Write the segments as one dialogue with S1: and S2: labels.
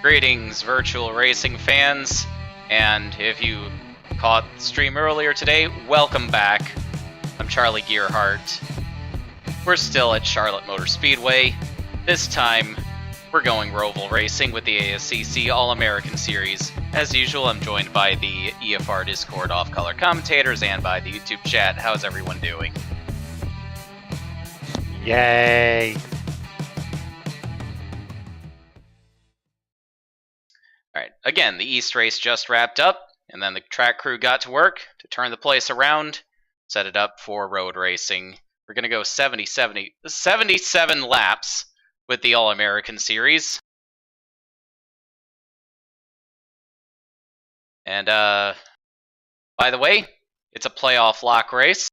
S1: Greetings, virtual racing fans, and if you caught the stream earlier today, welcome back. I'm Charlie Gearhart. We're still at Charlotte Motor Speedway. This time, we're going Roval racing with the ASCC All-American Series. As usual, I'm joined by the EFR Discord off-color commentators and by the YouTube chat. How's everyone doing?
S2: Yay!
S1: Alright, again, the East race just wrapped up, and then the track crew got to work to turn the place around, set it up for road racing. We're going to go 77 laps with the All-American Series. And, by the way, it's a playoff lock race.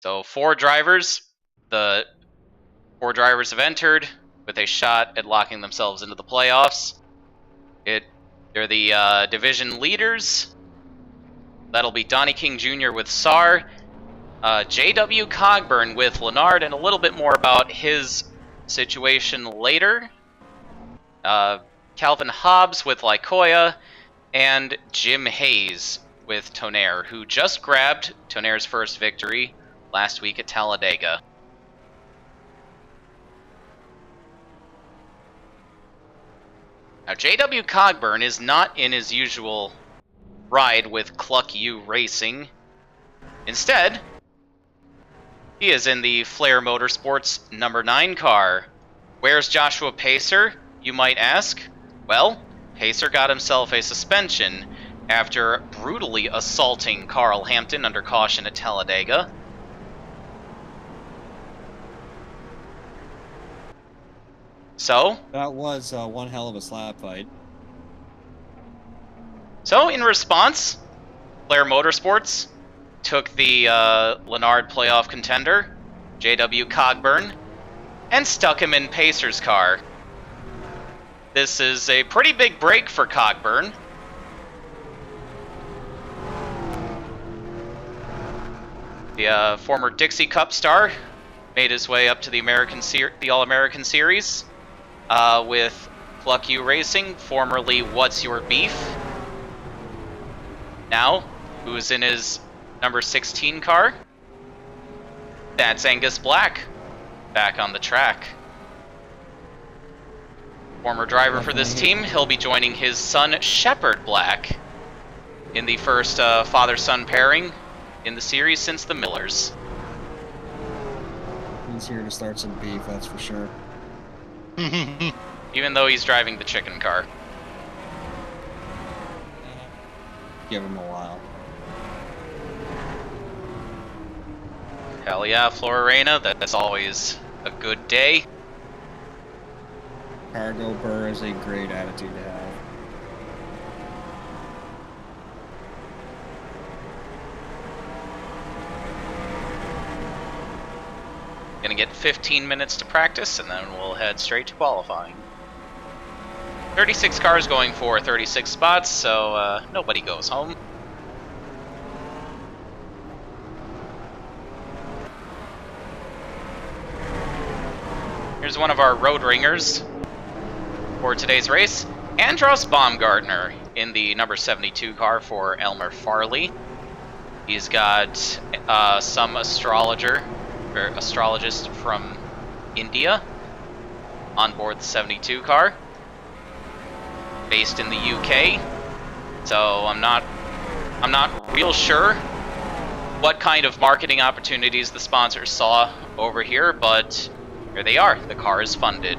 S1: So the four drivers have entered with a shot at locking themselves into the playoffs. They're the division leaders. That'll be Donnie King Jr. with Saar, J.W. Cogburn with Lenard, and a little bit more about his situation later. Calvin Hobbes with Lycoia, and Jim Hayes with Tonare, who just grabbed Tonare's first victory last week at Talladega. Now, J.W. Cogburn is not in his usual ride with Cluck U Racing. Instead, he is in the Flair Motorsports number 9 car. Where's Joshua Pacer, you might ask? Well, Pacer got himself a suspension after brutally assaulting Carl Hampton under caution at Talladega. So?
S3: That was one hell of a slap fight.
S1: So, in response, Flair Motorsports took the Lenard playoff contender, J.W. Cogburn, and stuck him in Pacer's car. This is a pretty big break for Cogburn. The former Dixie Cup star made his way up to the All-American Series with Cluck U Racing, formerly What's Your Beef. Now, who's in his number 16 car? That's Angus Black, back on the track. Former driver for this team, he'll be joining his son Shepard Black in the first father-son pairing in the series since the Millers.
S3: He's here to start some beef, that's for sure.
S1: Even though he's driving the chicken car.
S3: Give him a while.
S1: Hell yeah, Florarena, that's always a good day.
S3: Cargo Burr is a great attitude to have.
S1: Gonna get 15 minutes to practice, and then we'll head straight to qualifying. 36 cars going for 36 spots, so nobody goes home. Here's one of our road ringers for today's race, Andros Baumgartner in the number 72 car for Elmer Farley. He's got some astrologist from India on board the 72 car, based in the UK. So I'm not real sure what kind of marketing opportunities the sponsors saw over here, but here they are. The car is funded.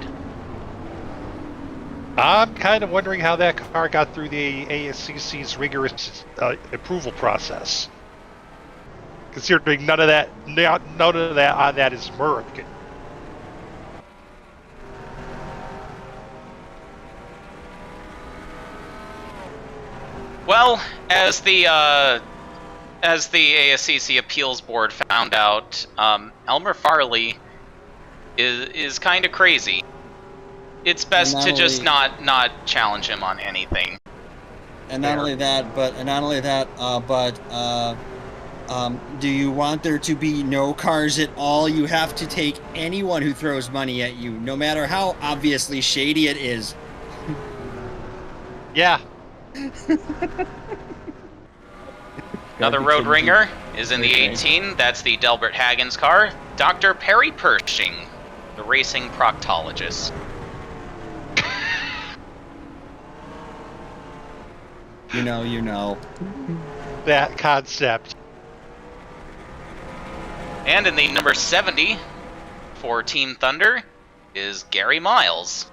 S2: I'm kind of wondering how that car got through the ASCC's rigorous approval process. Considering none of that on that is American.
S1: Well, as the ASCC appeals board found out, Elmer Farley is kind of crazy. It's best to just not challenge him on anything.
S3: And not only that, do you want there to be no cars at all? You have to take anyone who throws money at you, no matter how obviously shady it is.
S2: Yeah.
S1: Another road ringer is in the 18. That's the Delbert Haggins car. Dr. Perry Pershing, the racing proctologist.
S3: You know.
S2: That concept.
S1: And in the number 70 for Team Thunder is Gary Miles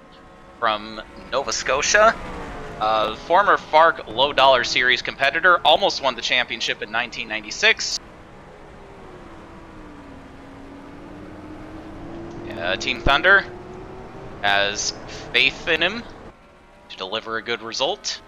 S1: from Nova Scotia. Former FARC Low Dollar Series competitor, almost won the championship in 1996. Team Thunder has faith in him to deliver a good result.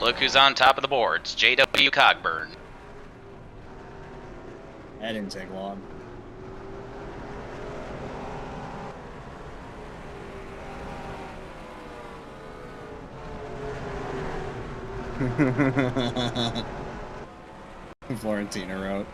S1: Look who's on top of the boards, J.W. Cogburn.
S3: That didn't take long. Florentina wrote.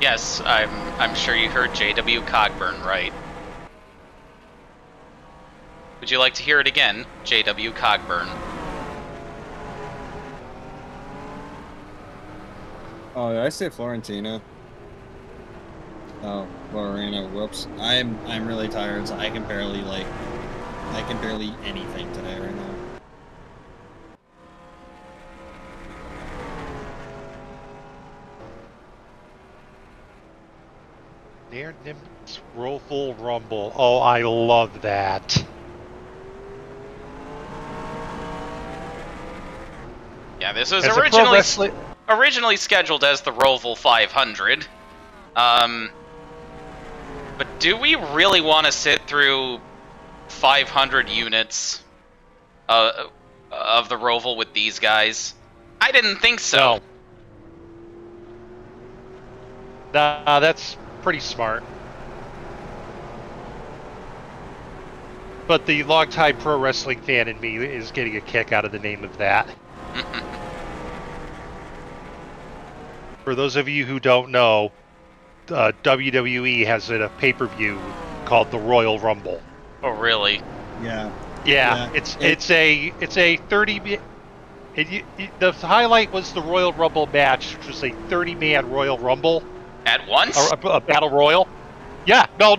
S1: Yes, I'm sure you heard J.W. Cogburn, right? Would you like to hear it again, J.W. Cogburn?
S3: Oh, did I say Florentina? Oh, Lorena, whoops. I'm really tired, so I can barely eat anything today right now.
S2: Near Nimbus Roval Rumble. Oh, I love that.
S1: Yeah, this was
S2: As a pro wrestling-
S1: originally scheduled as the Roval 500. But do we really want to sit through 500 units of the Roval with these guys? I didn't think so.
S2: No. Nah, that's pretty smart. But the longtime pro wrestling fan in me is getting a kick out of the name of that. For those of you who don't know, WWE has a pay-per-view called the Royal Rumble.
S1: Oh, really?
S2: Yeah. It's a 30. The highlight was the Royal Rumble match, which was a 30-man Royal Rumble.
S1: At once?
S2: A battle royal. Yeah. No.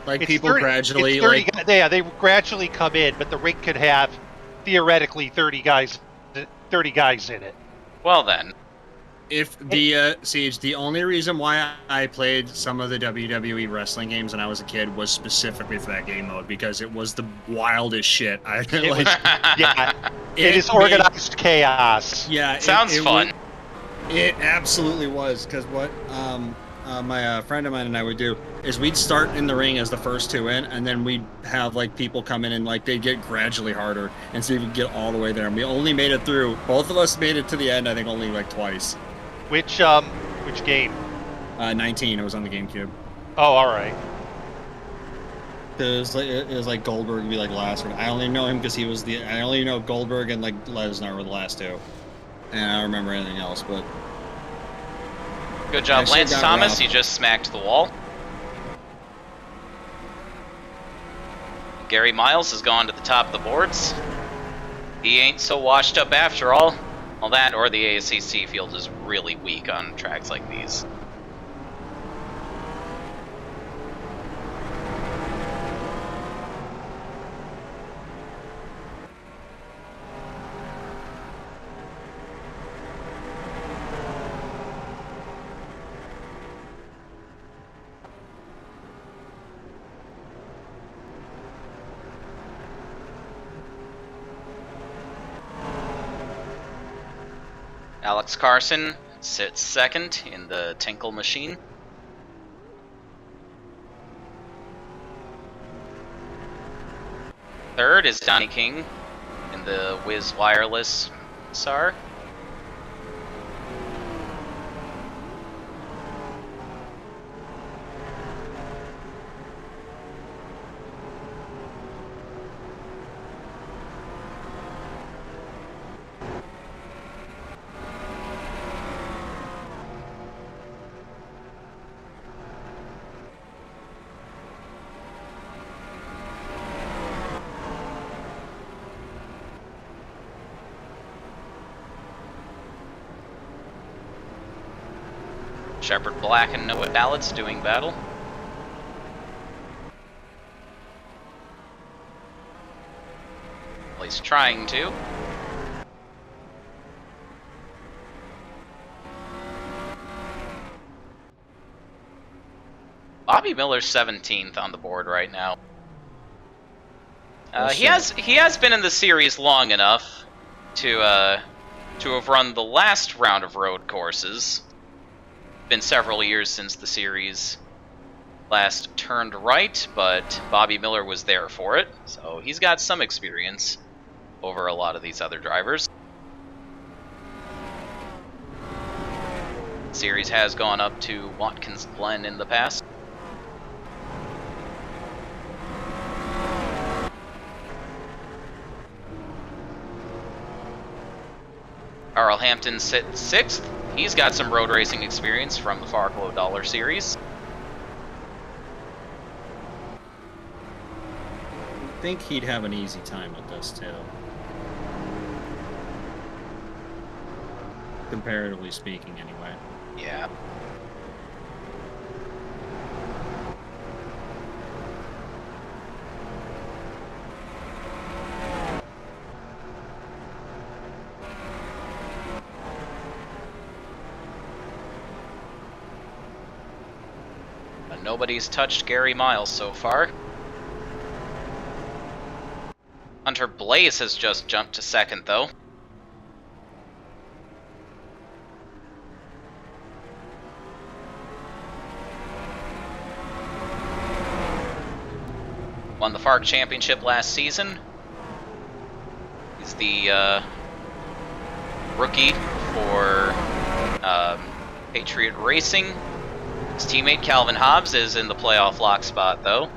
S3: Like
S2: It's
S3: people
S2: 30
S3: gradually
S2: it's 30 guys, they gradually come in, but the ring could have theoretically 30 guys in it.
S1: Well then.
S3: If the Siege, the only reason why I played some of the WWE wrestling games when I was a kid was specifically for that game mode, because it was the wildest shit.
S2: It is organized chaos.
S3: Yeah,
S1: sounds fun.
S3: It absolutely was, because what my friend of mine and I would do is we'd start in the ring as the first two in, and then we'd have like people come in and like they'd get gradually harder and see if we could get all the way there. And we only made it through. Both of us made it to the end, I think, only like twice.
S2: Which game?
S3: 19. It was on the GameCube.
S2: Oh, all right.
S3: It was like Goldberg would be like last one. I only know him because I only know Goldberg and like Lesnar were the last two, and I don't remember anything else. But
S1: good job, Lance Thomas. You just smacked the wall. Gary Miles has gone to the top of the boards. He ain't so washed up after all. Well, that or the ASCC field is really weak on tracks like these. Alex Carson sits second in the Tinkle machine. Third is Donnie King in the Wiz Wireless Saar. Shepherd Black and Noah Ballots doing battle. At least trying to. Bobby Miller's 17th on the board right now. He has been in the series long enough to have run the last round of road courses. Been several years since the series last turned right, but Bobby Miller was there for it, so he's got some experience over a lot of these other drivers. The series has gone up to Watkins Glen in the past. Carl Hampton sits 6th. He's got some road racing experience from the Farklow Dollar Series.
S3: I think he'd have an easy time with this, too. Comparatively speaking, anyway.
S1: Yeah. Nobody's touched Gary Miles so far. Hunter Blaze has just jumped to 2nd, though. Won the FARC Championship last season. He's the rookie for Patriot Racing. His teammate Calvin Hobbes is in the playoff lock spot, though.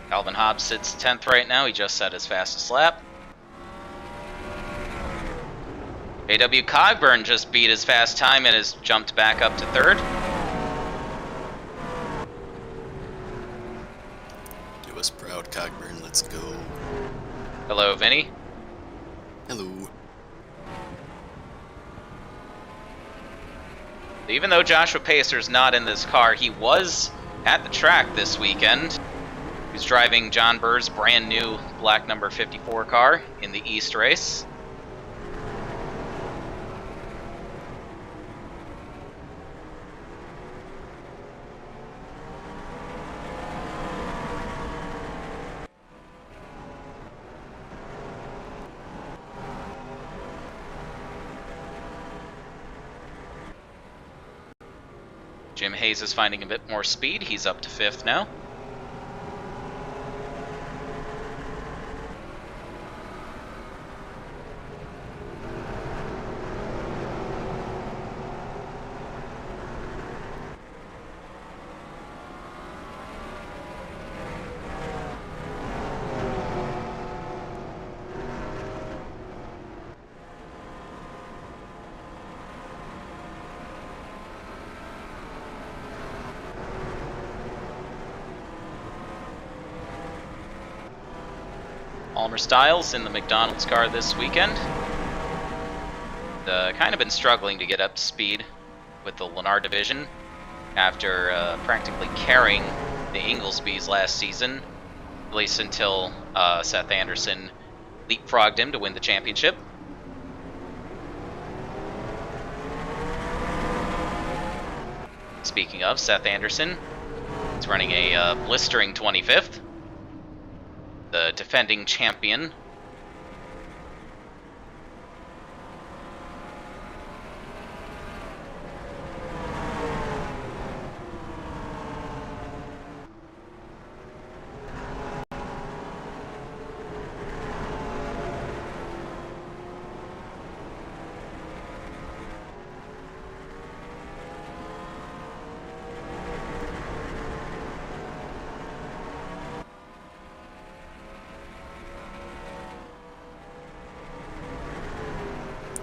S1: Calvin Hobbes sits 10th right now. He just set his fastest lap. AW Cogburn just beat his fast time and has jumped back up to 3rd.
S4: Do us proud, Cogburn. Let's go.
S1: Hello, Vinny.
S4: Hello.
S1: Even though Joshua Pacer's not in this car, he was at the track this weekend. He's driving John Burr's brand new black number 54 car in the East race. Jim Hayes is finding a bit more speed. He's up to 5th now. Almer Styles in the McDonald's car this weekend. Kind of been struggling to get up to speed with the Lenard division after practically carrying the Inglesbys last season, at least until Seth Anderson leapfrogged him to win the championship. Speaking of, Seth Anderson is running a blistering 25th. The defending champion.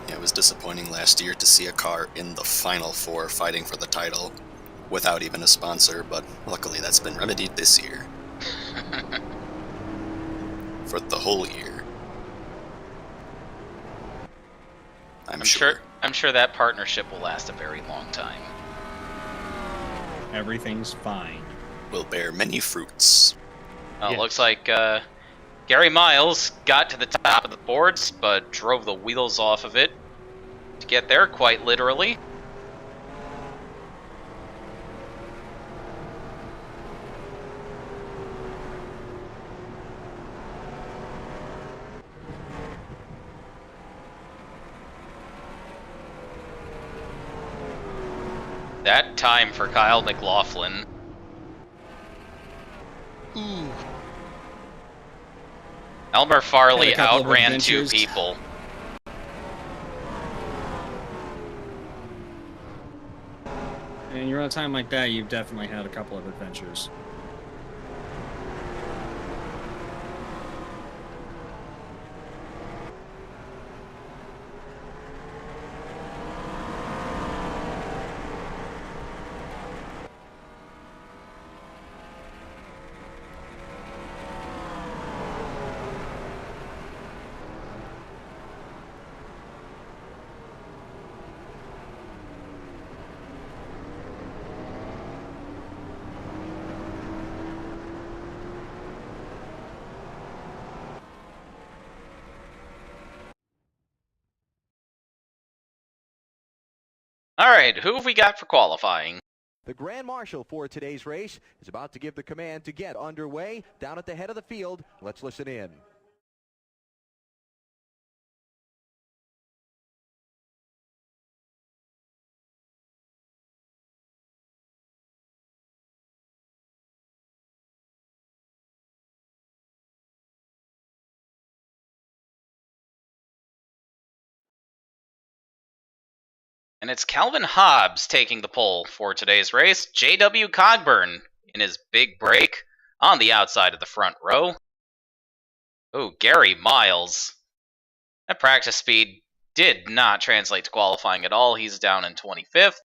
S4: Yeah, it was disappointing last year to see a car in the Final Four fighting for the title without even a sponsor, but luckily that's been remedied this year. For the whole year. I'm sure
S1: that partnership will last a very long time.
S3: Everything's fine.
S4: Will bear many fruits.
S1: Well,
S2: Yes.
S1: It looks like Gary Miles got to the top of the boards, but drove the wheels off of it to get there, quite literally. That time for Kyle McLaughlin.
S2: Ooh.
S1: Elmer Farley
S3: Had a couple of
S1: outran two
S3: adventures.
S1: people.
S3: And you're on a time like that, you've definitely had a couple of adventures.
S1: Alright, who have we got for qualifying?
S5: The Grand Marshal for today's race is about to give the command to get underway down at the head of the field. Let's listen in.
S1: And it's Calvin Hobbes taking the pole for today's race. J.W. Cogburn in his big break on the outside of the front row. Oh, Gary Miles. That practice speed did not translate to qualifying at all. He's down in 25th.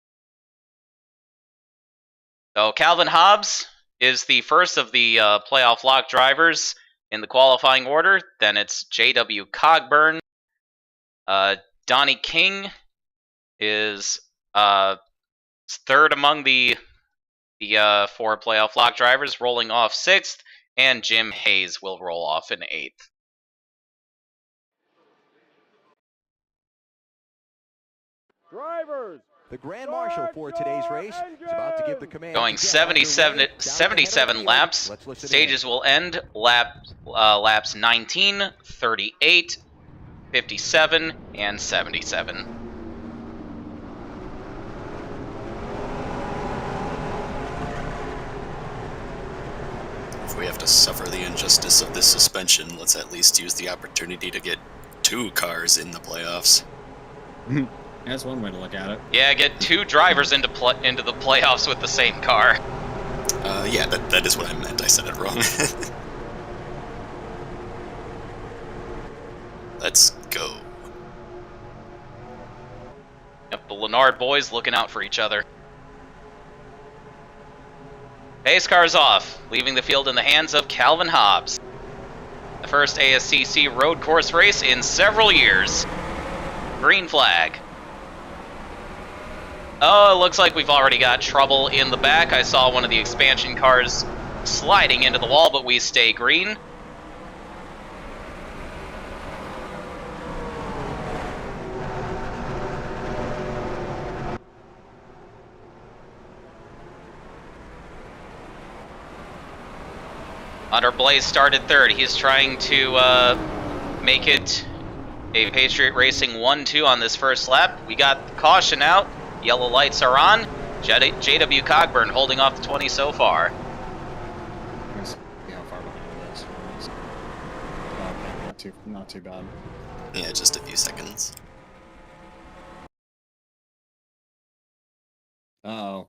S1: So Calvin Hobbes is the first of the playoff lock drivers in the qualifying order. Then it's J.W. Cogburn. Donnie King is third among the four playoff lock drivers, rolling off 6th, and Jim Hayes will roll off in 8th.
S5: Drivers, the Grand Marshal for today's race is about to give the command
S1: Going
S5: to get underway
S1: 77
S5: down at the head of the
S1: 77
S5: field.
S1: laps.
S5: Let's listen
S1: Stages
S5: in.
S1: will end laps 19, 38, 57, and 77.
S4: If we have to suffer the injustice of this suspension, let's at least use the opportunity to get 2 cars in the playoffs.
S3: That's one way to look at it.
S1: Yeah, get 2 drivers into the playoffs with the same car.
S4: Yeah, that is what I meant. I said it wrong. Let's go.
S1: Yep, the Lenard boys looking out for each other. Pace car's off, leaving the field in the hands of Calvin Hobbes. The first ASCC road course race in several years. Green flag. Oh, it looks like we've already got trouble in the back. I saw one of the expansion cars sliding into the wall, but we stay green. Hunter Blaze started third. He's trying to make it a Patriot Racing 1-2 on this first lap. We got caution out. Yellow lights are on. JW Cogburn holding off the 20 so far.
S3: Let's see how far behind it is. Okay, not too bad.
S4: Yeah, just a few seconds.
S3: Uh-oh.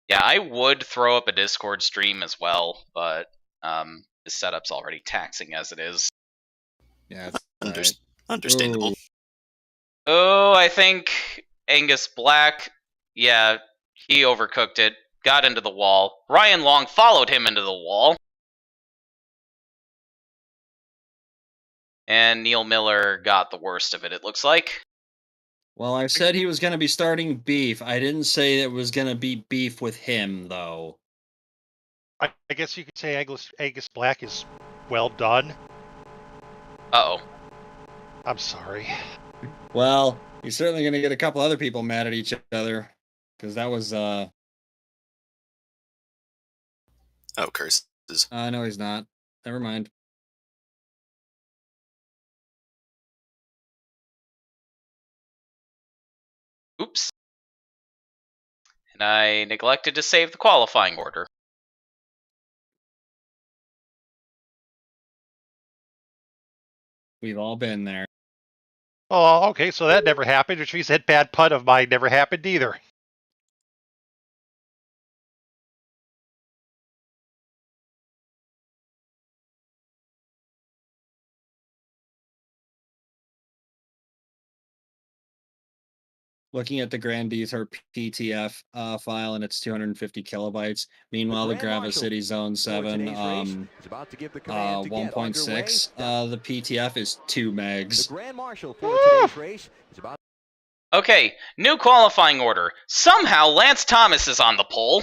S1: Yeah, I would throw up a Discord stream as well, but the setup's already taxing as it is.
S3: Yeah, it's
S4: Understandable.
S3: Ooh.
S1: Oh, I think Angus Black, yeah, he overcooked it, got into the wall. Ryan Long followed him into the wall. And Neil Miller got the worst of it, it looks like.
S3: Well, I said he was going to be starting beef. I didn't say it was going to be beef with him, though.
S2: I guess you could say Angus Black is well done.
S1: Uh-oh.
S2: I'm sorry.
S3: Well, he's certainly going to get a couple other people mad at each other. Because that was,
S4: Oh, curses.
S3: no, he's not. Never mind.
S1: Oops. And I neglected to save the qualifying order.
S3: We've all been there.
S2: Oh, okay, so that never happened, which means that bad putt of mine never happened either.
S3: Looking at the Grand Detour PTF file, and it's 250 kilobytes. Meanwhile, the Gravis City Zone 7 1.6, the PTF is 2 megs.
S5: The Grand Marshal for today's race is about.
S1: Okay, new qualifying order. Somehow Lance Thomas is on the pole.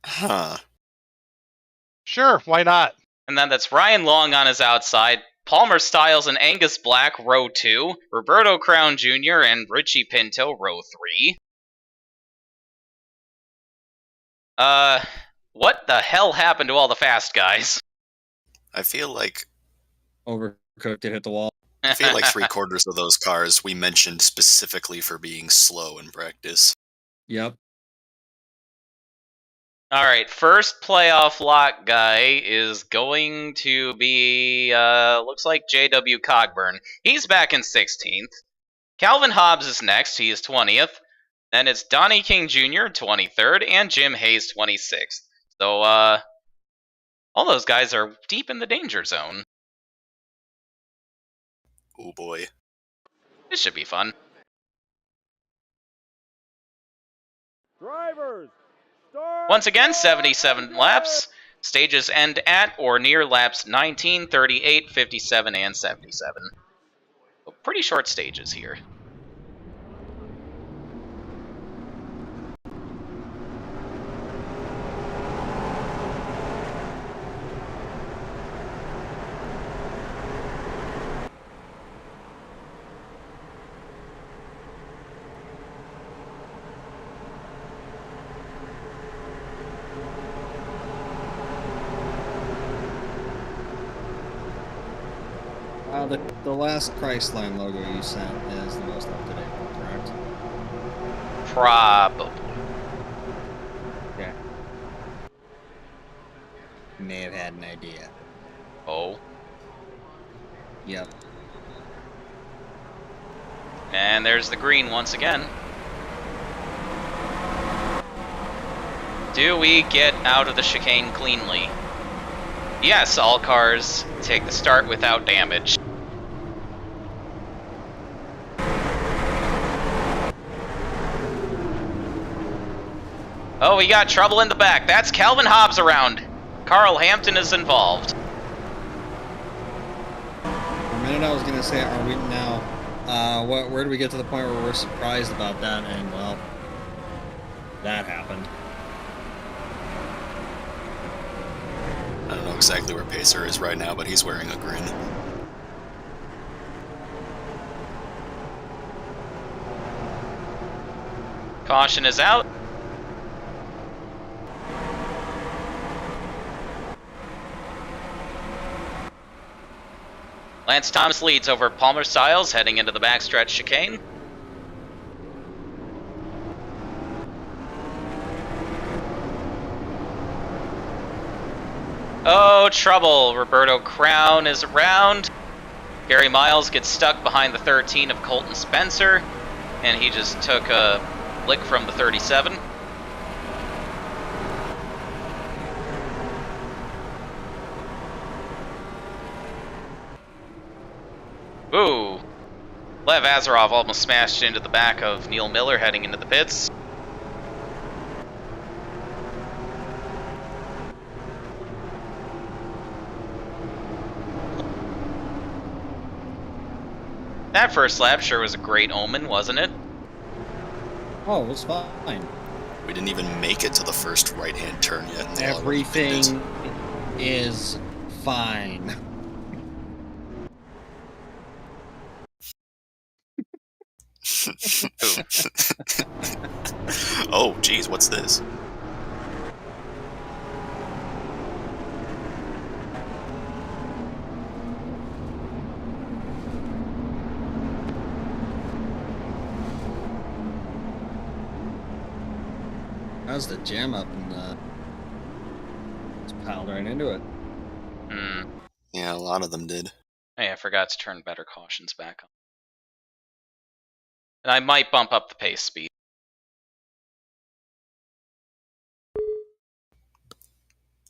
S4: Huh.
S2: Sure, why not?
S1: And then that's Ryan Long on his outside, Palmer Styles and Angus Black, row 2, Roberto Crown Jr. and Richie Pinto, row 3. What the hell happened to all the fast guys?
S4: I feel like
S3: Overcooked, it hit the wall.
S4: I feel like 3/4 of those cars we mentioned specifically for being slow in practice.
S3: Yep.
S1: Alright, first playoff lock guy is going to be, looks like JW Cogburn. He's back in 16th. Calvin Hobbes is next, he is 20th. Then it's Donnie King Jr., 23rd, and Jim Hayes, 26th. So, all those guys are deep in the danger zone.
S4: Oh boy.
S1: This should be fun.
S6: Drivers,
S1: Once again, 77 laps. Stages end at or near laps 19, 38, 57, and 77. So pretty short stages here.
S3: The last Christline logo you sent is the most up-to-date one, correct?
S1: Probably.
S3: Yeah. May have had an idea.
S1: Oh.
S3: Yep.
S1: And there's the green once again. Do we get out of the chicane cleanly? Yes, all cars take the start without damage. Oh, we got trouble in the back. That's Calvin Hobbes around. Carl Hampton is involved.
S3: For a minute I was going to say, are we now... where do we get to the point where we're surprised about that? And, well, that happened.
S4: I don't know exactly where Pacer is right now, but he's wearing a grin.
S1: Caution is out. Lance Thomas leads over Palmer Styles, heading into the backstretch chicane. Oh, trouble. Roberto Crown is around. Gary Miles gets stuck behind the 13 of Colton Spencer, and he just took a lick from the 37. Ooh. Lev Azarov almost smashed into the back of Neil Miller heading into the pits. That first lap sure was a great omen, wasn't it?
S3: Oh, it was fine.
S4: We didn't even make it to the first right-hand turn yet. and they already
S3: Everything
S4: did it.
S3: is fine.
S4: Oh, geez, what's this?
S3: How's the jam up and just piled right into it.
S1: Hmm.
S4: Yeah, a lot of them did.
S1: Hey, I forgot to turn better cautions back on. And I might bump up the pace speed.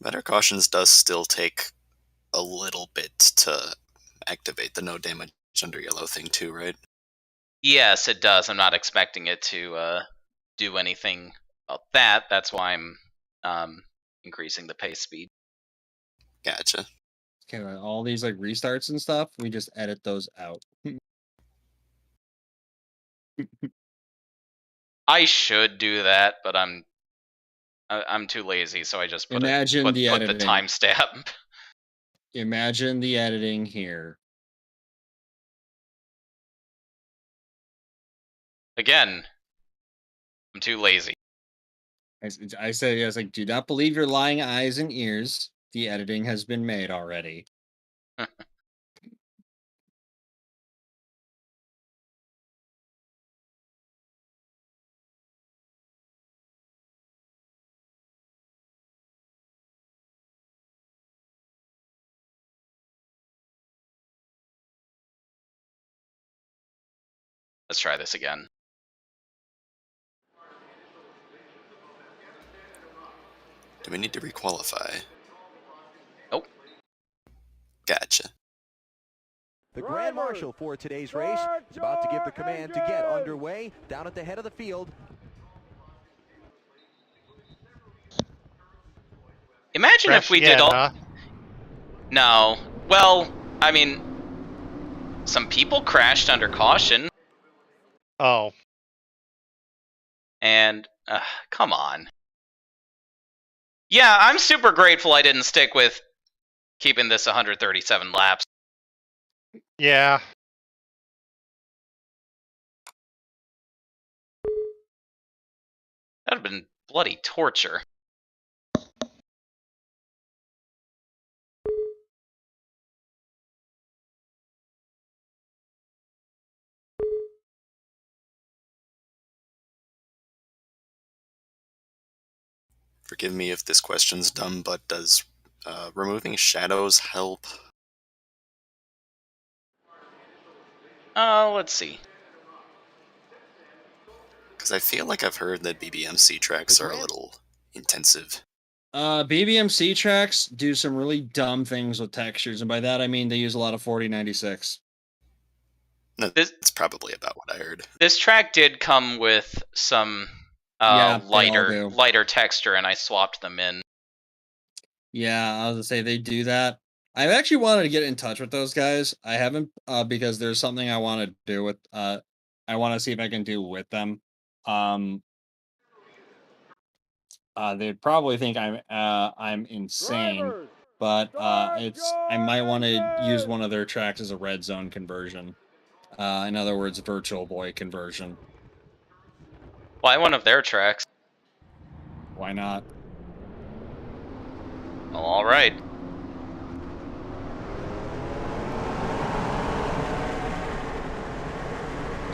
S4: Better Cautions does still take a little bit to activate the no damage under yellow thing too, right?
S1: Yes, it does. I'm not expecting it to do anything about that. That's why I'm increasing the pace speed.
S4: Gotcha.
S3: Okay, all these like restarts and stuff, we just edit those out.
S1: I should do that, but I'm too lazy, so I just put
S3: Imagine the
S1: put the
S3: editing.
S1: timestamp.
S3: Imagine the editing here.
S1: Again, I'm too lazy.
S3: I say, I was like, do not believe your lying eyes and ears. The editing has been made already.
S1: Let's try this again.
S4: Do we need to requalify?
S1: Nope.
S4: Gotcha.
S5: The Grand Marshal for today's race is about to give the command to get underway down at the head of the field.
S1: Imagine if we did all.
S2: Huh?
S1: No. Well, I mean, some people crashed under caution,
S2: Oh,
S1: and come on. Yeah, I'm super grateful I didn't stick with keeping this 137 laps.
S2: yeah.
S1: That'd have been bloody torture.
S4: Forgive me if this question's dumb, but does removing shadows help?
S1: Let's see.
S4: Because I feel like I've heard that BBMC tracks are a little intensive.
S3: BBMC tracks do some really dumb things with textures, and by that I mean they use a lot of 4096.
S4: No, that's probably about what I heard.
S1: This track did come with some
S3: Yeah, they all do.
S1: lighter texture, and I swapped them in.
S3: Yeah, I was gonna say they do that. I've actually wanted to get in touch with those guys. I haven't because there's something I want to do with I want to see if I can do with them. They'd probably think I'm insane, but I might want to use one of their tracks as a red zone conversion. In other words, Virtual Boy conversion.
S1: Why one of their tracks?
S3: Why not?
S1: Well, all right.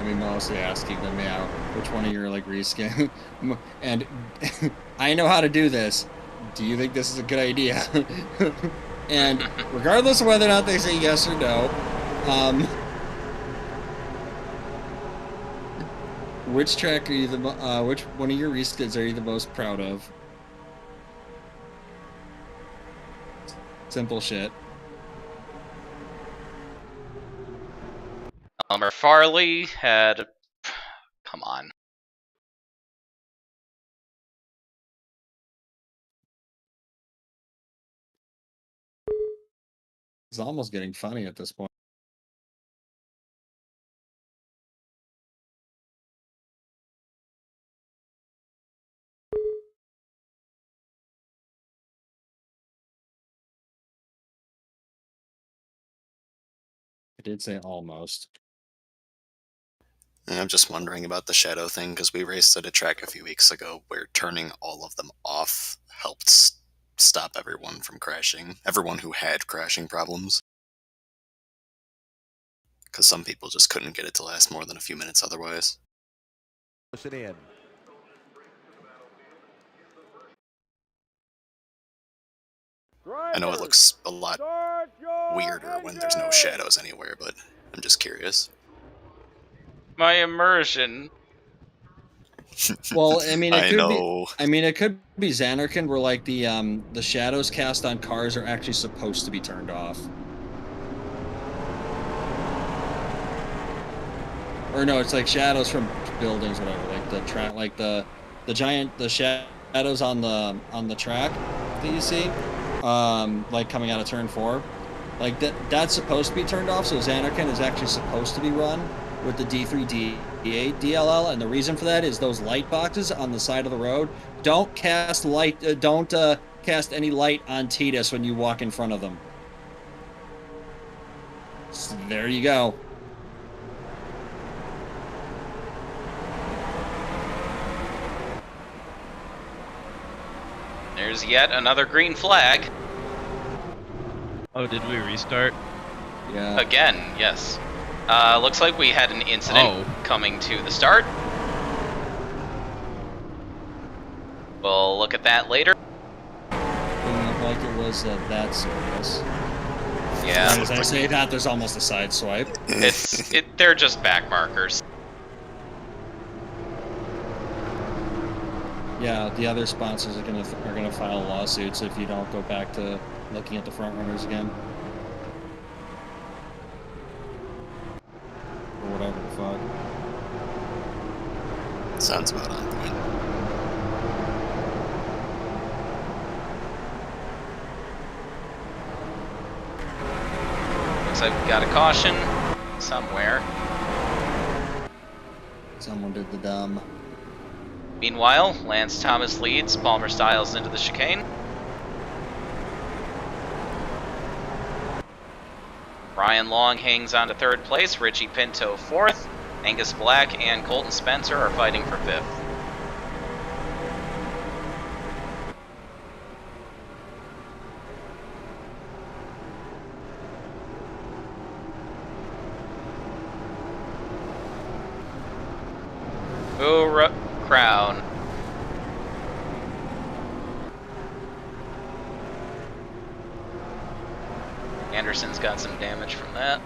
S3: I mean, mostly asking them, yeah, which one of your like reskin, and I know how to do this. Do you think this is a good idea? And regardless of whether or not they say yes or no, which track are you which one of your reskins are you the most proud of? Simple shit.
S1: Elmer Farley had... Come on.
S3: It's almost getting funny at this point. I did say almost.
S4: And I'm just wondering about the shadow thing, because we raced at a track a few weeks ago where turning all of them off helped stop everyone from crashing. Everyone who had crashing problems. Because some people just couldn't get it to last more than a few minutes otherwise.
S5: Listen in.
S4: I know it looks a lot weirder when there's no shadows anywhere, but I'm just curious.
S1: My immersion.
S3: Well, I mean, it
S4: I
S3: could
S4: know.
S3: be. I mean, it could be Xanarkin, where like the shadows cast on cars are actually supposed to be turned off. Or no, it's like shadows from buildings, whatever. Like the track, like the shadows on the track that you see, like coming out of turn 4, like that's supposed to be turned off. So Xanarkin is actually supposed to be run with the D3 D8 DLL, and the reason for that is those light boxes on the side of the road don't cast light. Don't cast any light on Titus when you walk in front of them. So there you go.
S1: There's yet another green flag.
S6: Oh, did we restart?
S3: Yeah.
S1: Again, yes. Looks like we had an incident coming to the start. We'll look at that later.
S3: Didn't look like it was that serious.
S1: Yeah.
S3: As I say that, there's almost a side swipe.
S1: They're just back markers.
S3: Yeah, the other sponsors are gonna file lawsuits if you don't go back to looking at the front runners again. Or whatever the fuck.
S4: Sounds about on point.
S1: Looks like we got a caution somewhere.
S3: Someone did the dumb.
S1: Meanwhile, Lance Thomas leads, Palmer Styles into the chicane. Ryan Long hangs on to 3rd place, Richie Pinto 4th, Angus Black and Colton Spencer are fighting for 5th. Hoorah, Crown. Anderson's got some damage from that.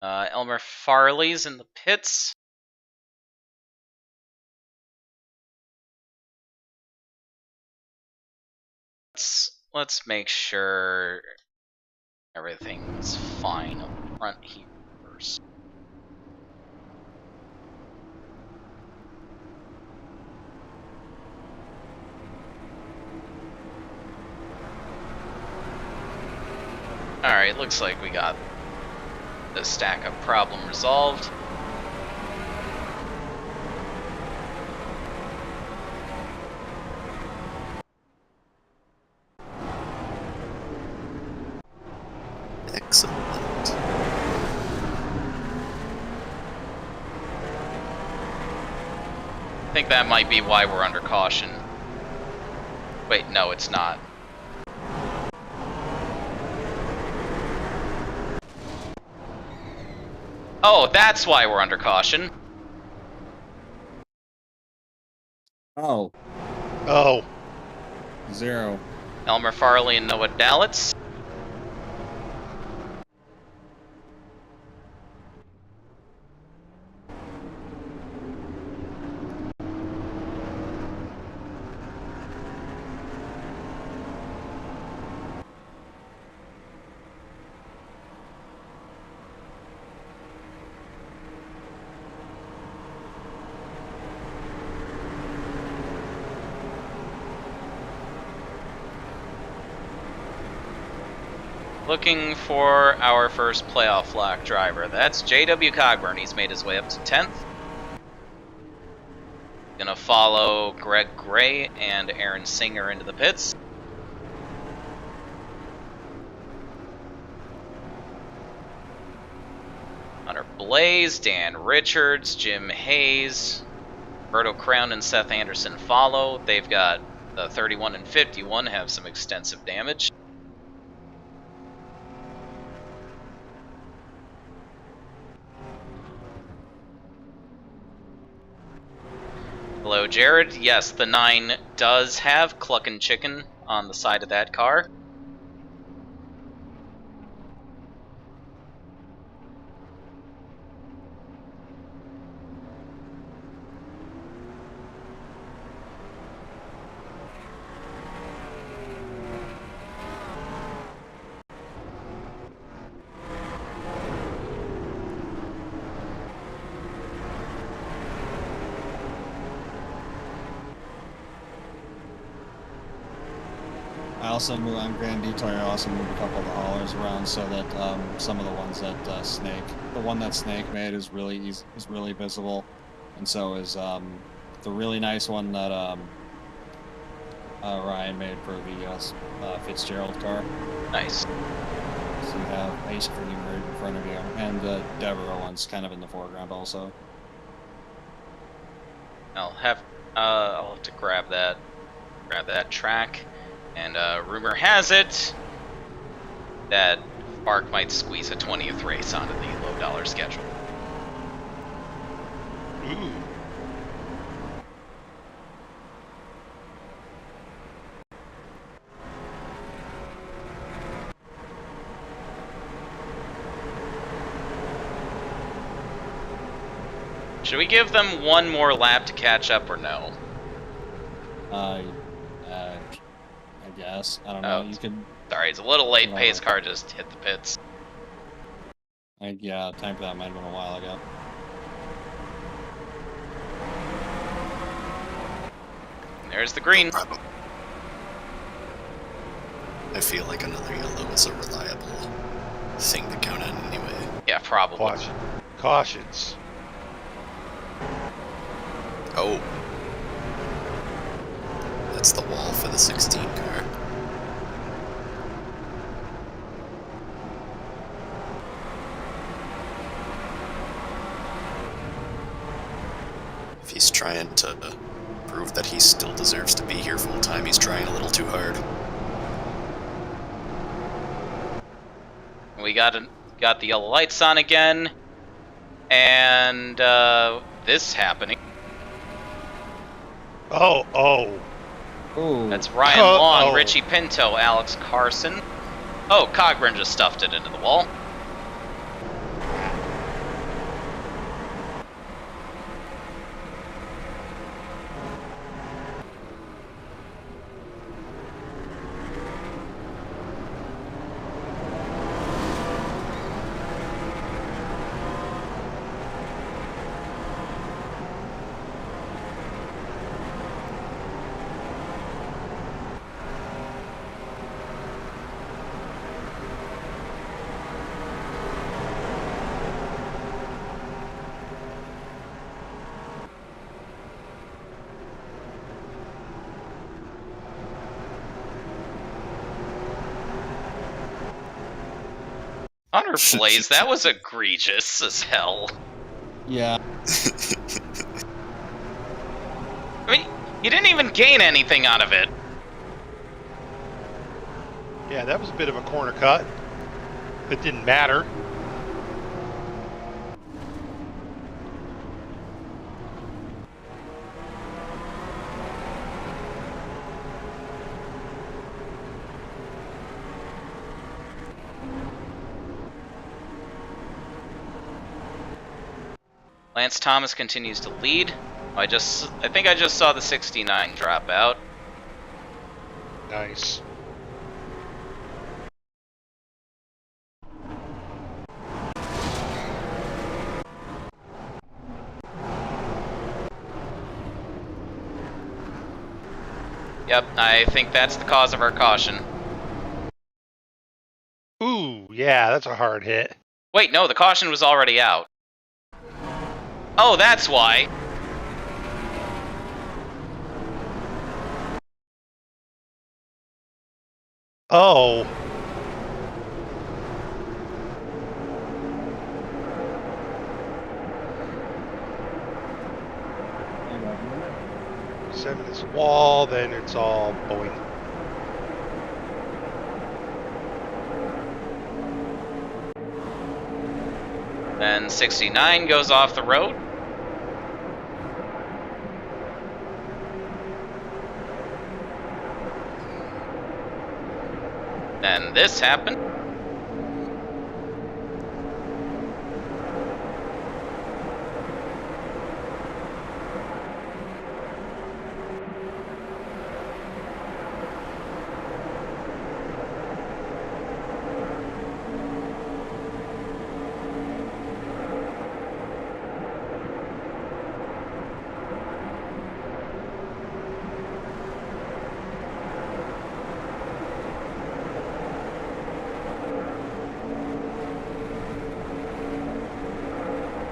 S1: Elmer Farley's in the pits. Let's make sure everything's fine up front here first. Alright, looks like we got the stack up problem resolved.
S4: Excellent.
S1: I think that might be why we're under caution. Wait, no, it's not. Oh, that's why we're under caution.
S3: Oh,
S2: Oh,
S3: 0.
S1: Elmer Farley and Noah Dalitz. Looking for our first playoff lock driver. That's JW Cogburn. He's made his way up to 10th. Gonna follow Greg Gray and Aaron Singer into the pits. Hunter Blaze, Dan Richards, Jim Hayes, Berto Crown and Seth Anderson follow. They've got the 31 and 51 have some extensive damage. Hello, Jared. Yes, the 9 does have Cluckin' Chicken on the side of that car.
S3: On Grand Detour, I also moved a couple of the haulers around so that some of the ones that the one that Snake made is really visible, and so is the really nice one that Ryan made for the Fitzgerald car.
S1: Nice.
S3: So you have Ace Cream right in front of you, and the Devereaux one's kind of in the foreground also.
S1: I'll have to grab that track. And rumor has it that Bark might squeeze a 20th race onto the low-dollar schedule.
S2: ooh.
S1: Should we give them one more lap to catch up or no?
S3: I guess. I don't know.
S1: Oh,
S3: You could.
S1: sorry, it's a little late.
S3: No.
S1: Pace car just hit the pits.
S3: Yeah, time for that might have been a while ago.
S1: There's the green.
S4: I feel like another yellow is a reliable thing to count on anyway.
S1: Yeah, probably.
S2: Cautions.
S4: Oh. That's the wall for the 16 car. If he's trying to prove that he still deserves to be here full time, he's trying a little too hard.
S1: We got the yellow lights on again, and this happening.
S2: Oh.
S3: Ooh.
S1: That's Ryan Long, Richie Pinto, Alex Carson. Oh, Cogburn just stuffed it into the wall. Hunter Blaze, that was egregious as hell.
S3: Yeah.
S1: I mean, you didn't even gain anything out of it.
S2: Yeah, that was a bit of a corner cut. It didn't matter.
S1: Lance Thomas continues to lead. I think I just saw the 69 drop out.
S2: Nice.
S1: Yep, I think that's the cause of our caution.
S2: Ooh, yeah, that's a hard hit.
S1: Wait, no, the caution was already out. Oh, that's why.
S2: Oh. Seven is wall, then it's all boing.
S1: Then 69 goes off the road. Then this happened.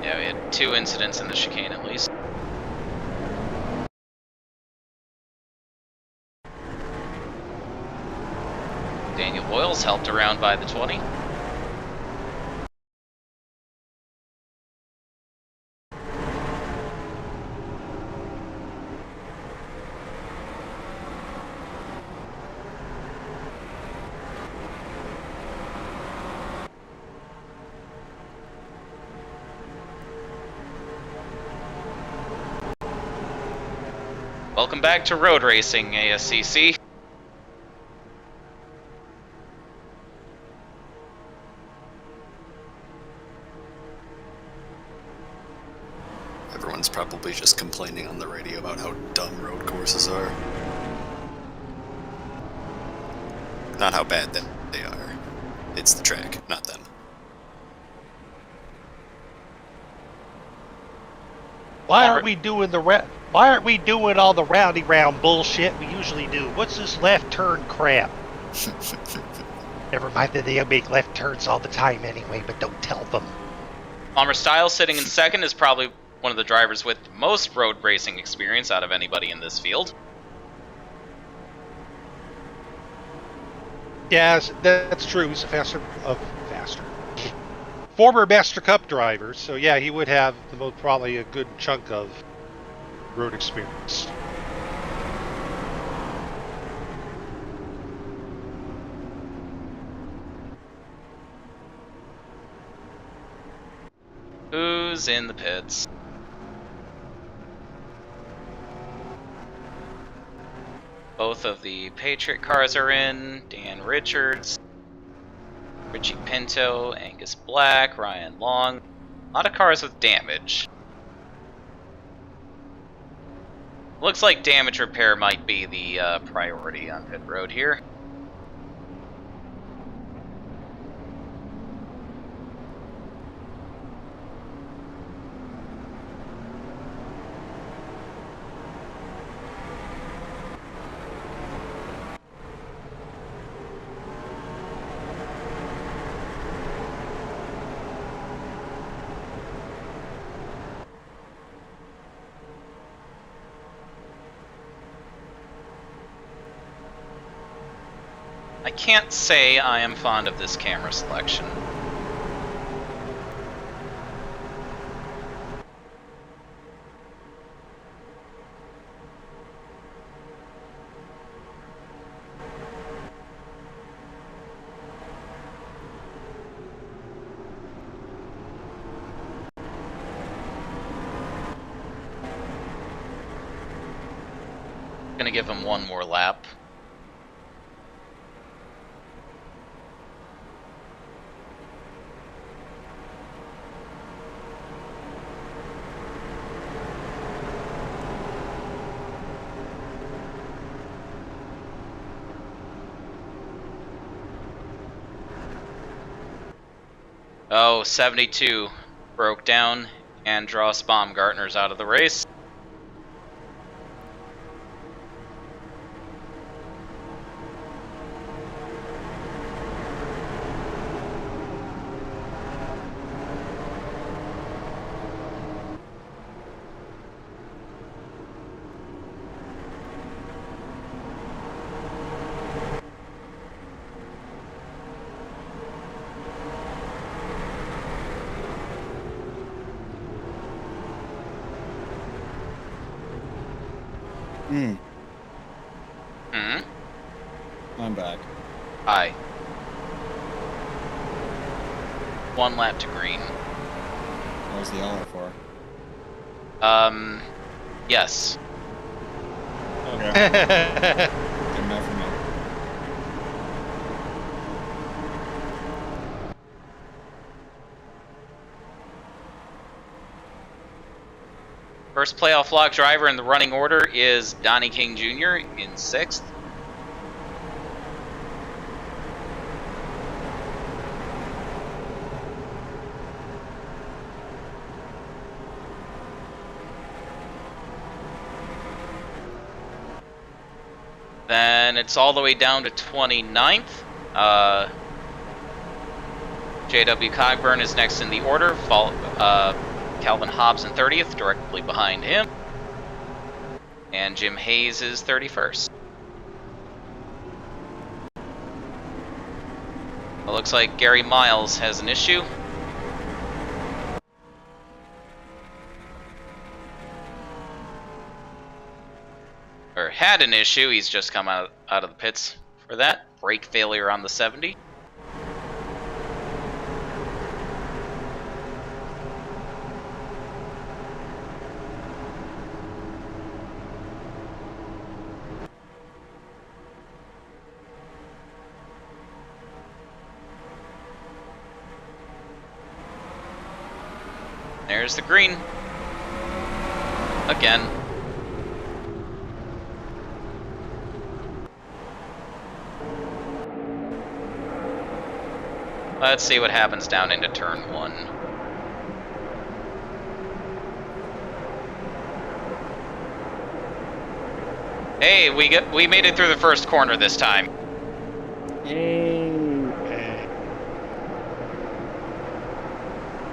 S1: Yeah, we had 2 incidents in the chicane at least. Daniel Boyles helped around by the 20. Welcome back to road racing, ASCC.
S4: Everyone's probably just complaining on the radio about how dumb road courses are. Not how bad they are. It's the track, not them.
S2: Why aren't we doing Why aren't we doing all the roundy round bullshit we usually do? What's this left turn crap? Never mind that they make left turns all the time anyway, but don't tell them.
S1: Palmer Styles sitting in second is probably one of the drivers with the most road racing experience out of anybody in this field.
S2: Yes, that's true. He's a faster. Former Master Cup driver, so yeah, he would have probably a good chunk of road experience.
S1: Who's in the pits? Both of the Patriot cars are in. Dan Richards, Richie Pinto, Angus Black, Ryan Long. A lot of cars with damage. Looks like damage repair might be the priority on pit road here. I can't say I am fond of this camera selection. to give him one more lap. Oh, 72 broke down and Dross Baumgartner's out of the race.
S3: I'm back.
S1: Hi. 1 lap to green.
S3: What was the yellow for?
S1: Yes.
S3: Okay. Good enough for me.
S1: First playoff log driver in the running order is Donnie King Jr. in 6th. Then it's all the way down to 29th. JW Cogburn is next in the order. Calvin Hobbes in 30th, directly behind him. And Jim Hayes is 31st. It looks like Gary Miles has an issue. Or had an issue, he's just come out of the pits for that. Brake failure on the 70. There's the green. Again. Let's see what happens down into turn 1. Hey, we made it through the first corner this time.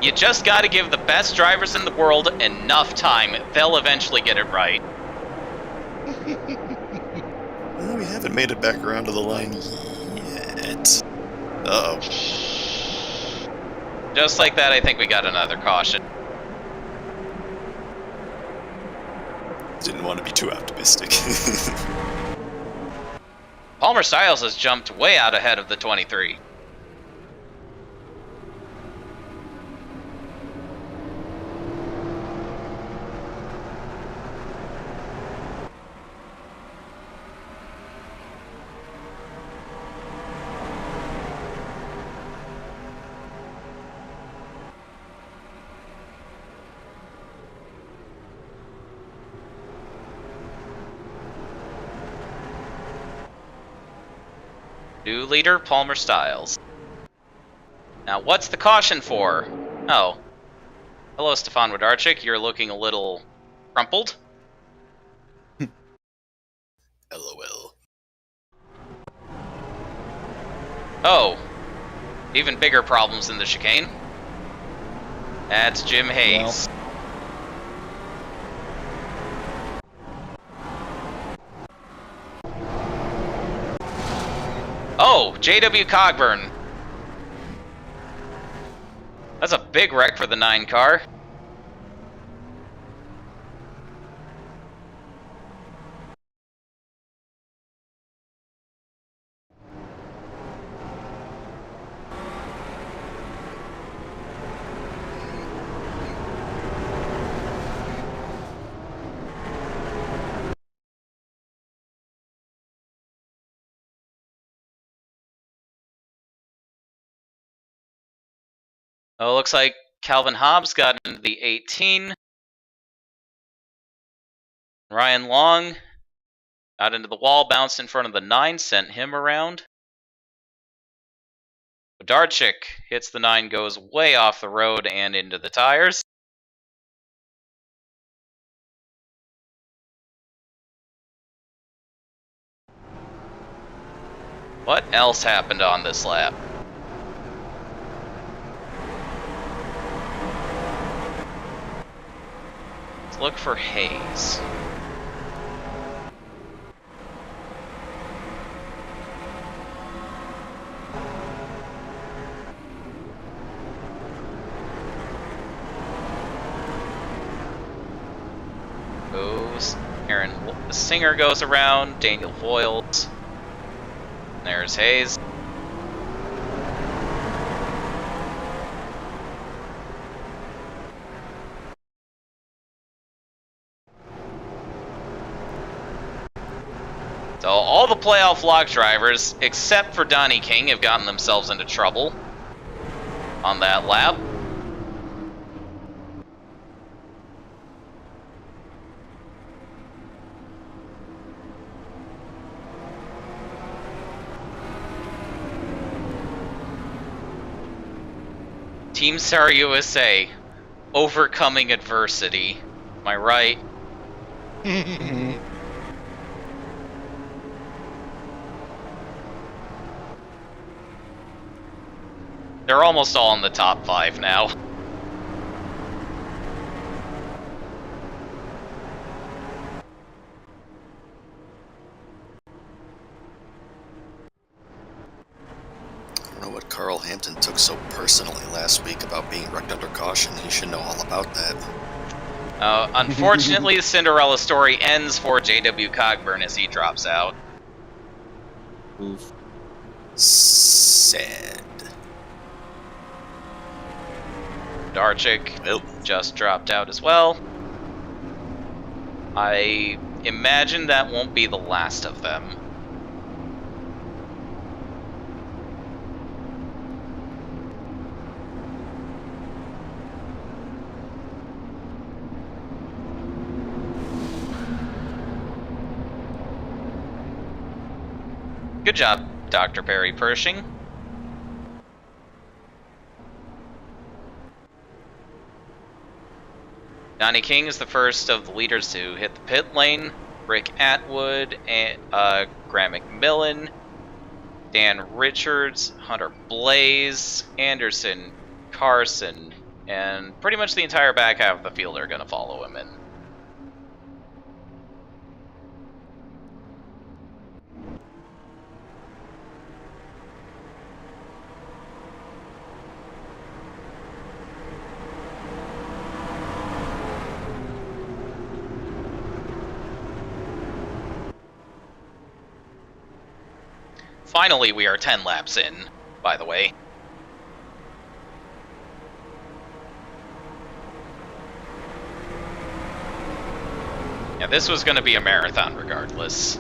S1: You just got to give the best drivers in the world enough time. They'll eventually get it right.
S4: Well, we haven't made it back around to the line yet. Uh-oh.
S1: Just like that, I think we got another caution.
S4: Didn't want to be too optimistic.
S1: Palmer Styles has jumped way out ahead of the 23. New leader, Palmer Styles. Now, what's the caution for? Oh. Hello, Stefan Wodarczyk. You're looking a little crumpled.
S4: LOL.
S1: Oh. Even bigger problems in the chicane. That's Jim Hayes.
S3: Well.
S1: Oh, JW Cogburn. That's a big wreck for the 9 car. Oh, looks like Calvin Hobbes got into the 18. Ryan Long got into the wall, bounced in front of the 9, sent him around. Darchik hits the 9, goes way off the road and into the tires. What else happened on this lap? Let's look for Hayes. Aaron Singer goes around, Daniel Voiles. There's Hayes. So all the playoff lock drivers, except for Donnie King, have gotten themselves into trouble on that lap. Team Saar USA, overcoming adversity. Am I right? They're almost all in the top 5 now.
S4: I don't know what Carl Hampton took so personally last week about being wrecked under caution. He should know all about that.
S1: Unfortunately, the Cinderella story ends for JW Cogburn as he drops out.
S3: Oof.
S4: Sad.
S1: Darchik just dropped out as well. I imagine that won't be the last of them. Good job, Dr. Perry Pershing. Donnie King is the first of the leaders to hit the pit lane. Rick Atwood, and Graham McMillan, Dan Richards, Hunter Blaze, Anderson Carson, and pretty much the entire back half of the field are going to follow him in. Finally, we are 10 laps in, by the way. Yeah, this was going to be a marathon regardless.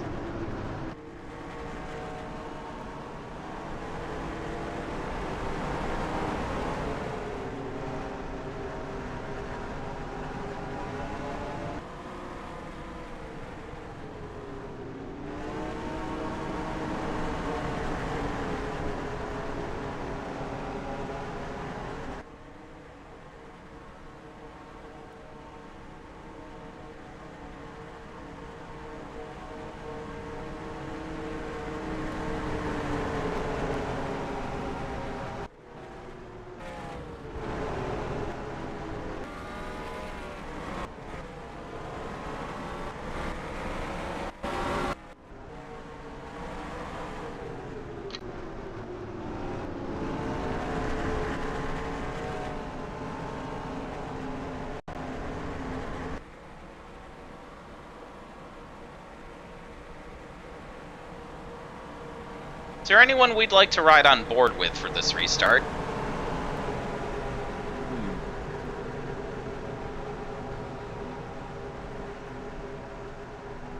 S1: Is there anyone we'd like to ride on board with for this restart?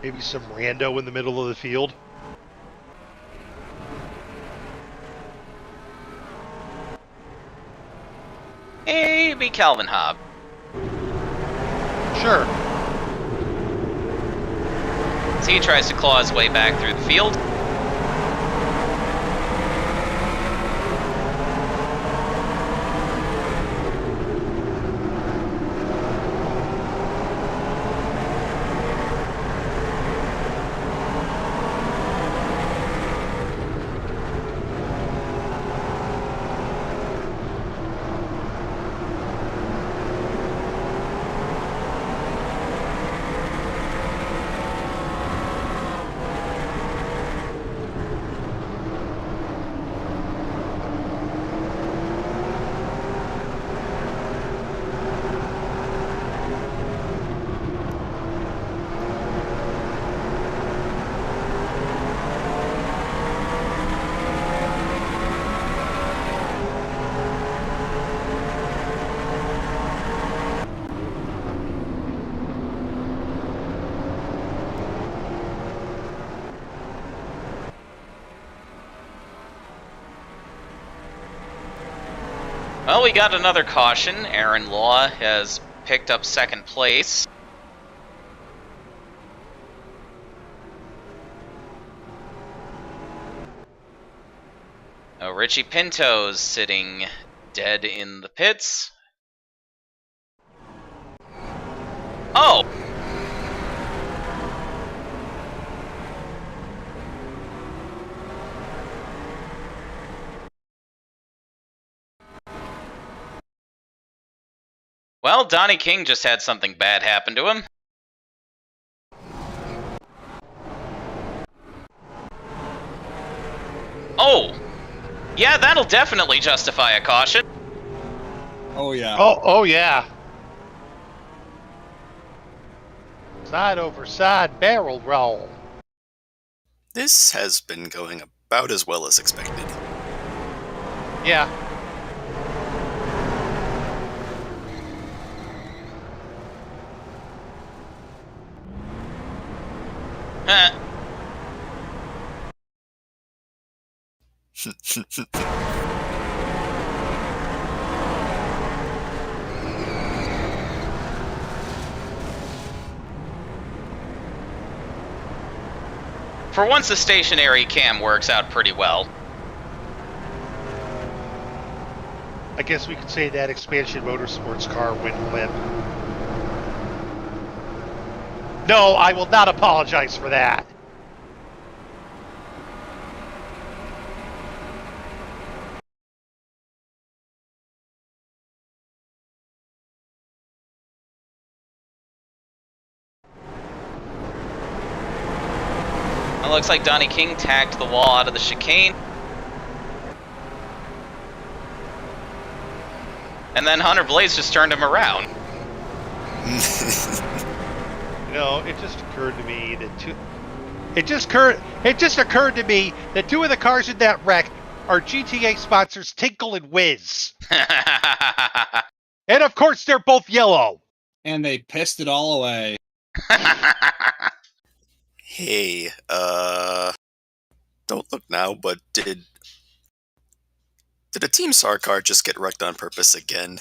S2: Maybe some rando in the middle of the field.
S1: maybe Calvin Hobbes.
S2: Sure.
S1: As he tries to claw his way back through the field. Well, we got another caution. Aaron Law has picked up second place. Oh, Richie Pinto's sitting dead in the pits. Oh! Well, Donnie King just had something bad happen to him. Oh! Yeah, that'll definitely justify a caution.
S3: Oh yeah.
S2: Oh yeah. Side over side barrel roll.
S4: This has been going about as well as expected.
S2: Yeah.
S1: Huh. For once, the stationary cam works out pretty well.
S2: I guess we could say that expansion motorsports car went limp. No, I will not apologize for that.
S1: It looks like Donnie King tagged the wall out of the chicane. And then Hunter Blaze just turned him around.
S2: You know, it just occurred to me that It just occurred to me that two of the cars in that wreck are GTA sponsors Tinkle and Whiz. And of course they're both yellow.
S3: And they pissed it all away.
S4: Hey, don't look now, but did a Team Saar car just get wrecked on purpose again?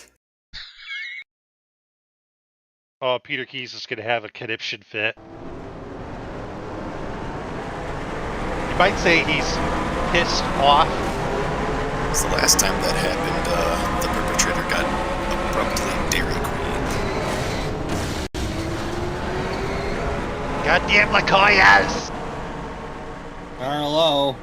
S2: Oh, Peter Keys is going to have a conniption fit. You might say he's pissed off.
S4: It's the last time that happened, the perpetrator got abruptly Dairy Queen.
S2: Goddamn Lycoias!
S3: Hello.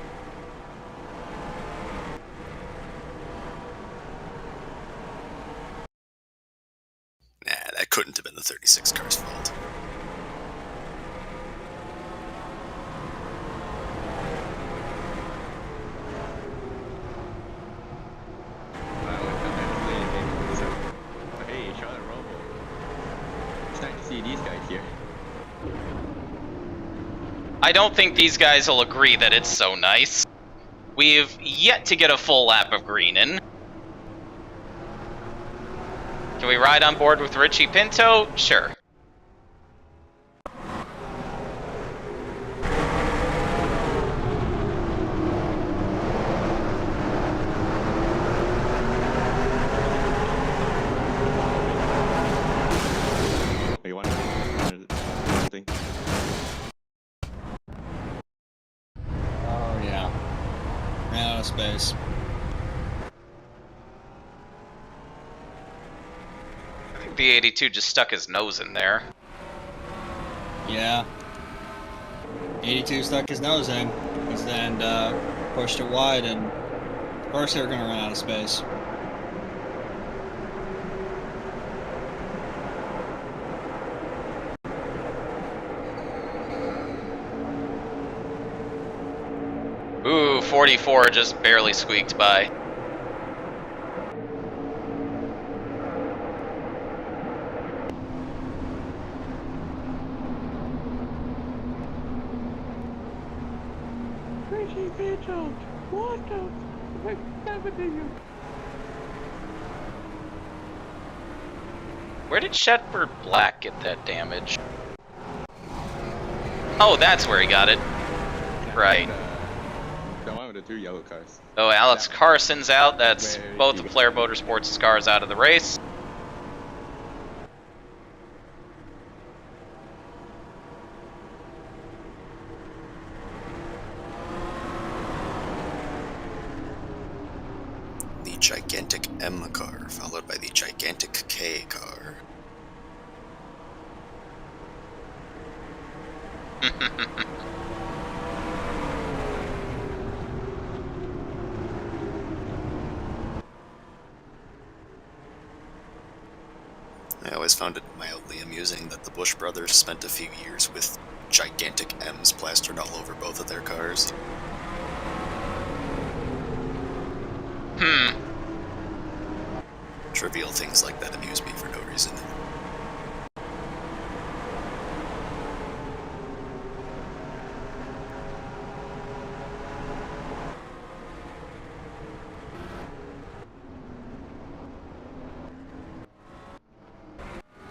S4: Nah, that couldn't have been the 36 car's fault.
S7: Hey, Charlotte Roval. It's nice to see these guys here.
S1: I don't think these guys will agree that it's so nice. We've yet to get a full lap of green in. Can we ride on board with Richie Pinto? Sure.
S3: of space.
S1: I think the 82 just stuck his nose in there.
S3: Yeah. 82 stuck his nose in, and pushed it wide, and of course they were going to run out of space.
S1: Ooh, 44 just barely squeaked by. Where did Shetford Black get that damage? Oh, that's where he got it. Right.
S7: The one with the 2 yellow cars.
S1: Oh, Alex Carson's out. That's both of Flair Motorsports' cars out of the race.
S4: The gigantic M car, followed by the gigantic K car. I always found it mildly amusing that the Bush brothers spent a few years with gigantic M's plastered all over both of their cars. Trivial things like that amuse me for no reason.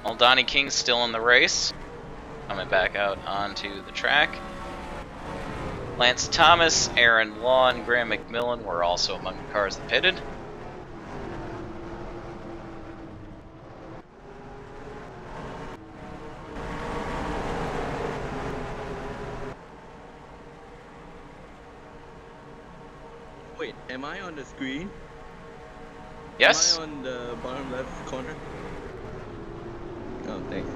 S1: Well, Donnie King's still in the race. Coming back out onto the track. Lance Thomas, Aaron Law, and Graham McMillan were also among the cars that pitted.
S7: Wait, am I on the screen?
S1: Yes?
S7: Am I on the bottom left corner? Oh, thanks.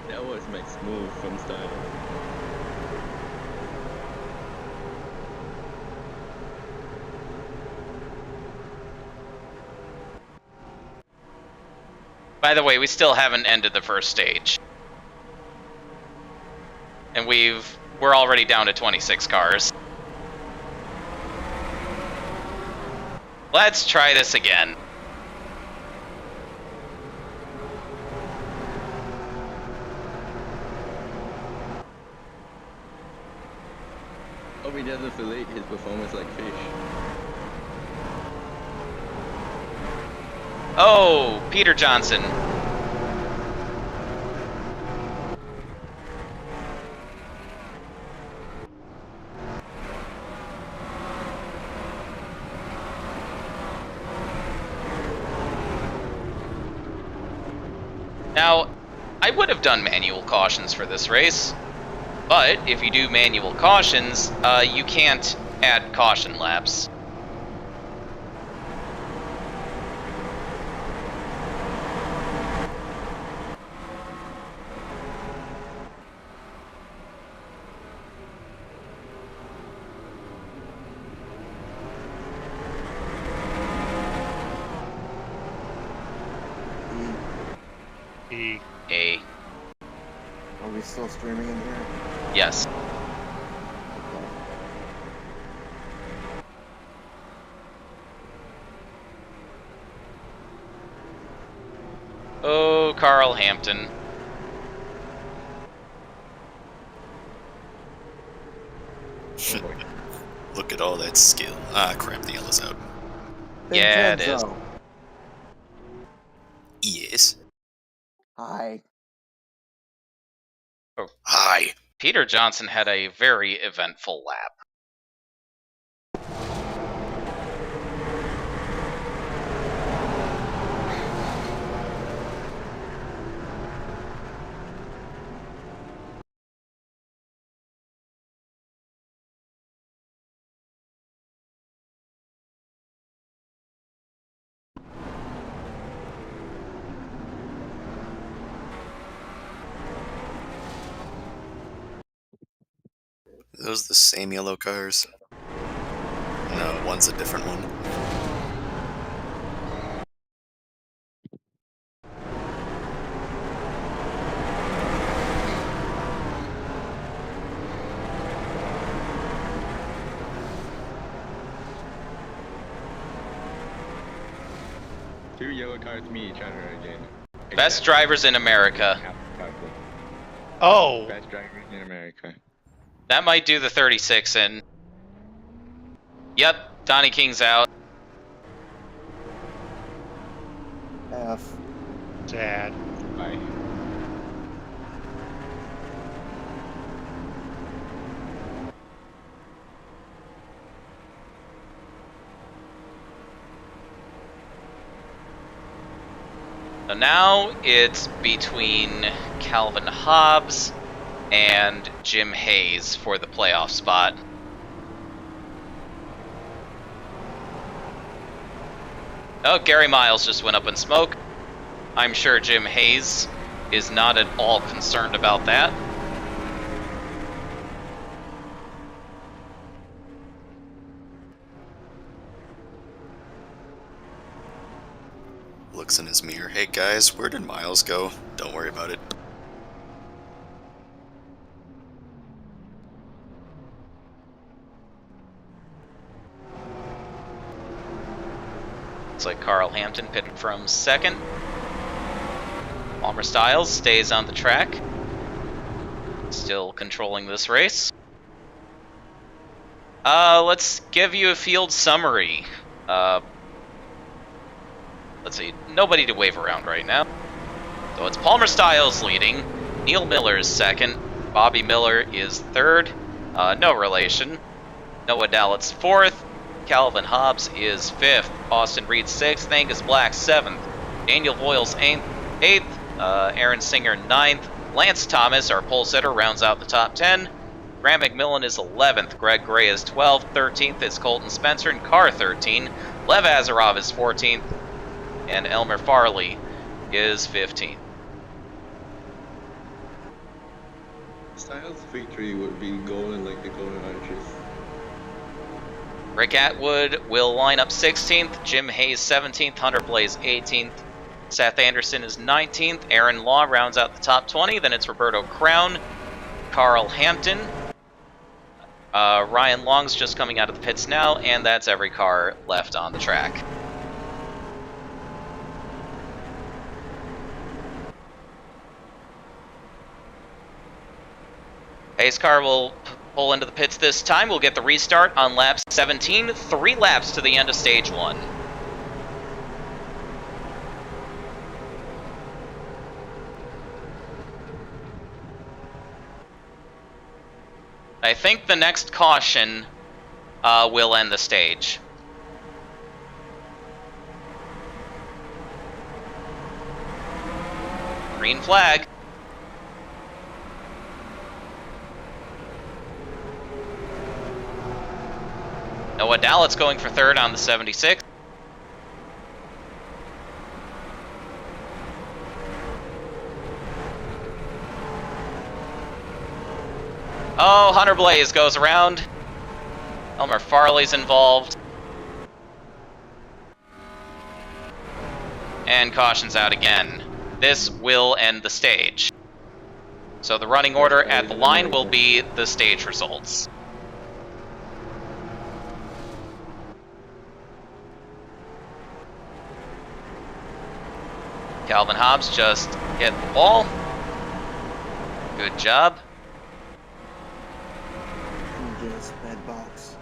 S7: That was my smooth from start.
S1: By the way, we still haven't ended the first stage. And we're already down to 26 cars. Let's try this again.
S7: Hope he doesn't fillet his performance like fish.
S1: Oh, Peter Johnson. Now, I would have done manual cautions for this race, but if you do manual cautions, you can't add caution laps.
S8: Are we still streaming in here?
S1: Yes. Oh, Carl Hampton.
S4: Look at all that skill. Ah, crap, the yellow's out.
S1: Yeah, it is.
S8: Vincenzo.
S4: Yes.
S8: Hi.
S1: Oh.
S4: Hi.
S1: Peter Johnson had a very eventful lap.
S4: those the same yellow cars? No, one's a different one.
S9: Two yellow cars meet each other again.
S1: Best drivers in America.
S2: Oh,
S9: Best drivers in America.
S1: That might do the 36 in. Yep, Donnie King's out.
S8: F.
S2: sad.
S9: Bye.
S1: So now it's between Calvin Hobbes and Jim Hayes for the playoff spot. Oh, Gary Miles just went up in smoke. I'm sure Jim Hayes is not at all concerned about that.
S4: Looks in his mirror. Hey guys, where did Miles go? Don't worry about it.
S1: Looks like Carl Hampton pitted from second. Palmer Styles stays on the track. Still controlling this race. Let's give you a field summary. Let's see, nobody to wave around right now. So it's Palmer Styles leading, Neil Miller is second, Bobby Miller is third, no relation. Noah Dallett's fourth, Calvin Hobbes is fifth, Austin Reed sixth, Angus Black seventh, Daniel Voiles eighth, Aaron Singer ninth, Lance Thomas, our pole sitter, rounds out the top 10. Graham McMillan is 11th, Greg Gray is 12th, 13th is Colton Spencer, and Carr 13, Lev Azarov is 14th, and Elmer Farley is 15th.
S9: Styles' victory would be golden like the Golden Arches.
S1: Rick Atwood will line up 16th, Jim Hayes 17th, Hunter Blaze 18th, Seth Anderson is 19th, Aaron Law rounds out the top 20, then it's Roberto Crown, Carl Hampton, Ryan Long's just coming out of the pits now, and that's every car left on the track. Hayes' car will pull into the pits this time. We'll get the restart on lap 17, 3 laps to the end of stage 1. I think the next caution will end the stage. Green flag. Noah Dallett's going for third on the 76. Oh, Hunter Blaze goes around. Elmer Farley's involved. And caution's out again. This will end the stage. So the running order at the line will be the stage results. Calvin Hobbes just hit the wall. Good job.
S8: Just bad box.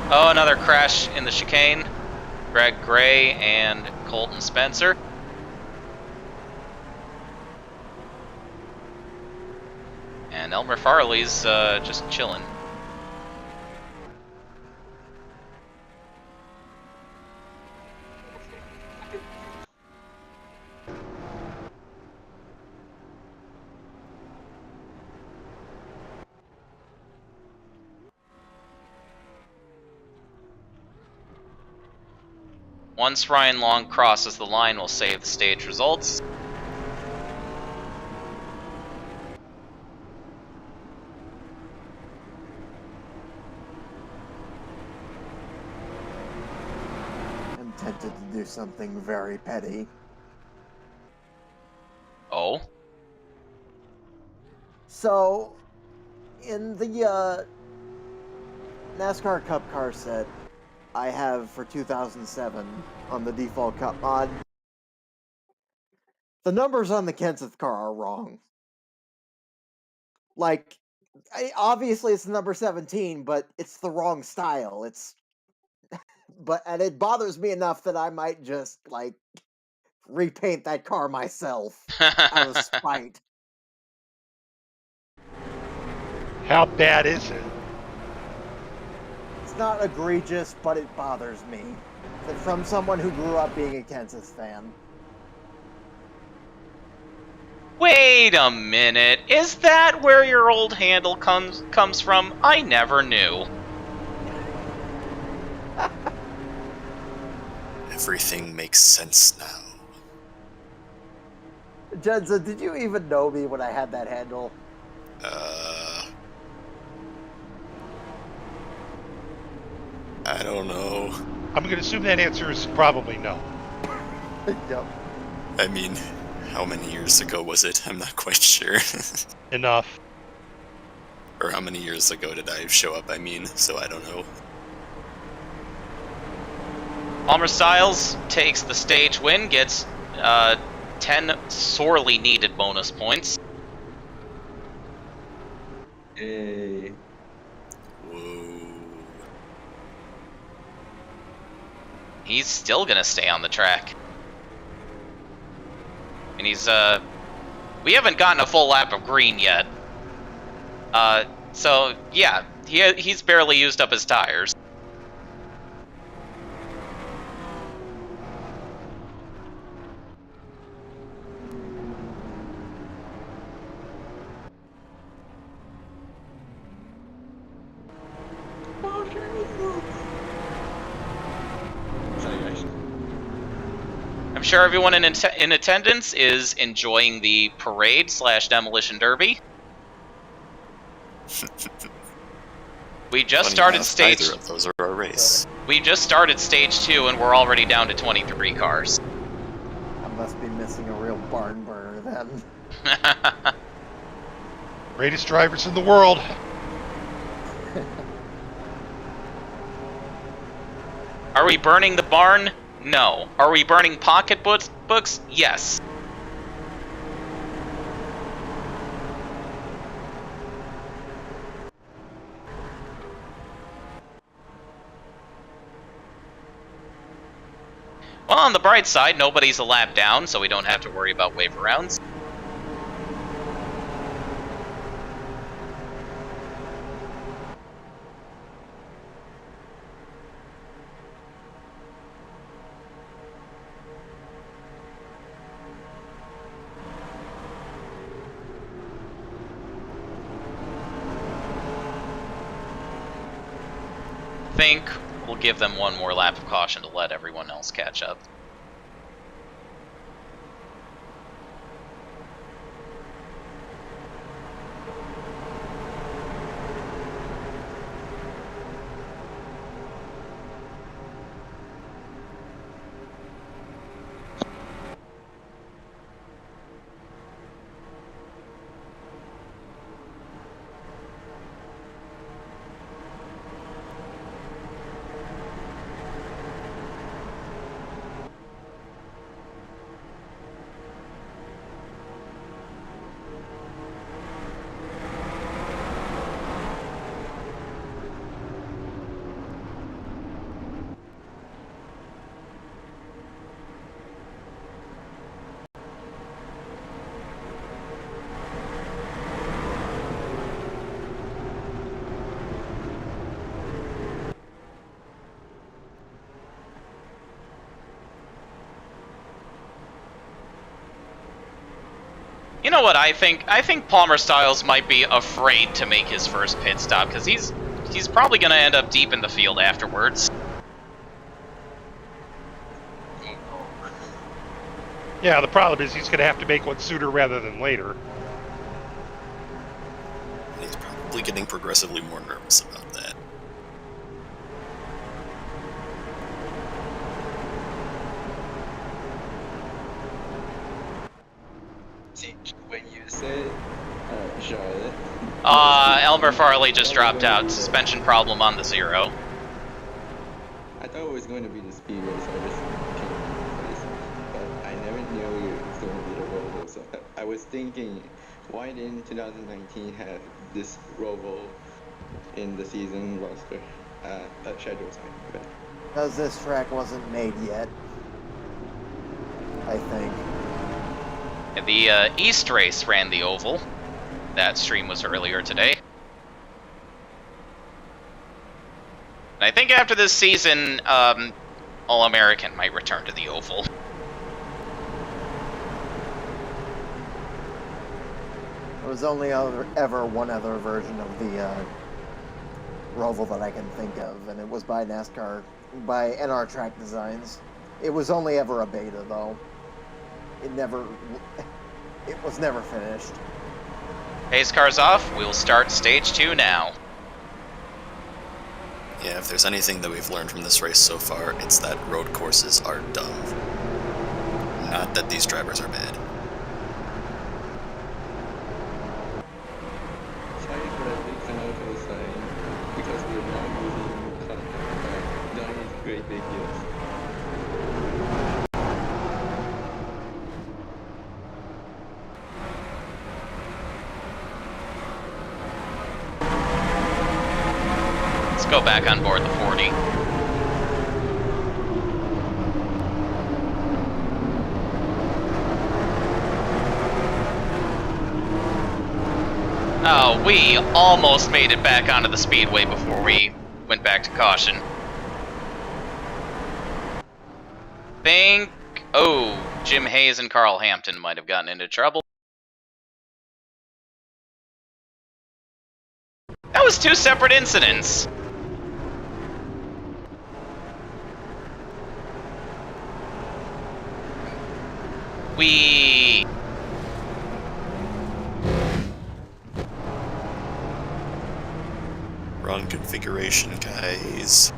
S1: Oh, another crash in the chicane. Greg Gray and Colton Spencer. And Elmer Farley's just chilling. Once Ryan Long crosses the line, we'll save the stage results.
S8: I'm tempted to do something very petty.
S1: Oh?
S8: So, in the NASCAR Cup car set I have for 2007 on the default Cup mod, the numbers on the Kenseth car are wrong. Like, obviously it's the number 17, but it's the wrong style. And it bothers me enough that I might just, like, repaint that car myself out of spite.
S2: How bad is it?
S8: It's not egregious, but it bothers me. From someone who grew up being a Kansas fan.
S1: Wait a minute. Is that where your old handle comes from? I never knew.
S4: Everything makes sense now.
S8: Jensen, did you even know me when I had that handle?
S4: I don't know.
S2: I'm going to assume that answer is probably no.
S8: Yep.
S4: I mean, how many years ago was it? I'm not quite sure.
S2: Enough.
S4: Or how many years ago did I show up, I mean, so I don't know.
S1: Palmer Styles takes the stage win, gets 10 sorely needed bonus points.
S9: Yay.
S4: Whoa.
S1: He's still gonna stay on the track. And he's, we haven't gotten a full lap of green yet. So, yeah, he's barely used up his tires. I'm sure everyone in attendance is enjoying the parade / demolition derby. We just started stage.
S4: Neither of those are a race.
S1: We just started stage 2, and we're already down to 23 cars.
S8: I must be missing a real barn burner then.
S2: Greatest drivers in the world.
S1: Are we burning the barn? No. Are we burning pocketbooks? Yes. Well, on the bright side, nobody's a lap down, so we don't have to worry about wave arounds. Think we'll give them one more lap of caution to let everyone else catch up. You know what I think? I think Palmer Styles might be afraid to make his first pit stop, because he's probably going to end up deep in the field afterwards.
S2: Yeah, the problem is he's going to have to make one sooner rather than later.
S4: He's probably getting progressively more nervous about that.
S9: When you said Charlotte,
S1: Elmer Farley just dropped out. Suspension problem on the 0.
S9: I thought it was going to be the Speedway, so I just came place. But I never knew it was going to be the Roval. So I was thinking, why didn't 2019 have this Roval in the season roster? Schedule time. But
S8: Because this track wasn't made yet. I think.
S1: The East race ran the oval. That stream was earlier today. And I think after this season, All-American might return to the oval.
S8: There was only ever one other version of the Roval that I can think of, and it was by NASCAR, by NR Track Designs. It was only ever a beta, though. It was never finished.
S1: Pace car's off. We'll start stage 2 now.
S4: Yeah, if there's anything that we've learned from this race so far, it's that road courses are dumb. Not that these drivers are bad.
S9: sorry for a big financial sign, because we're not using Donnie's great big deals.
S1: Let's go back on board the 40. Oh, we almost made it back onto the speedway before we went back to caution. Oh, Jim Hayes and Carl Hampton might have gotten into trouble. That was 2 separate incidents.
S4: Wrong configuration, guys.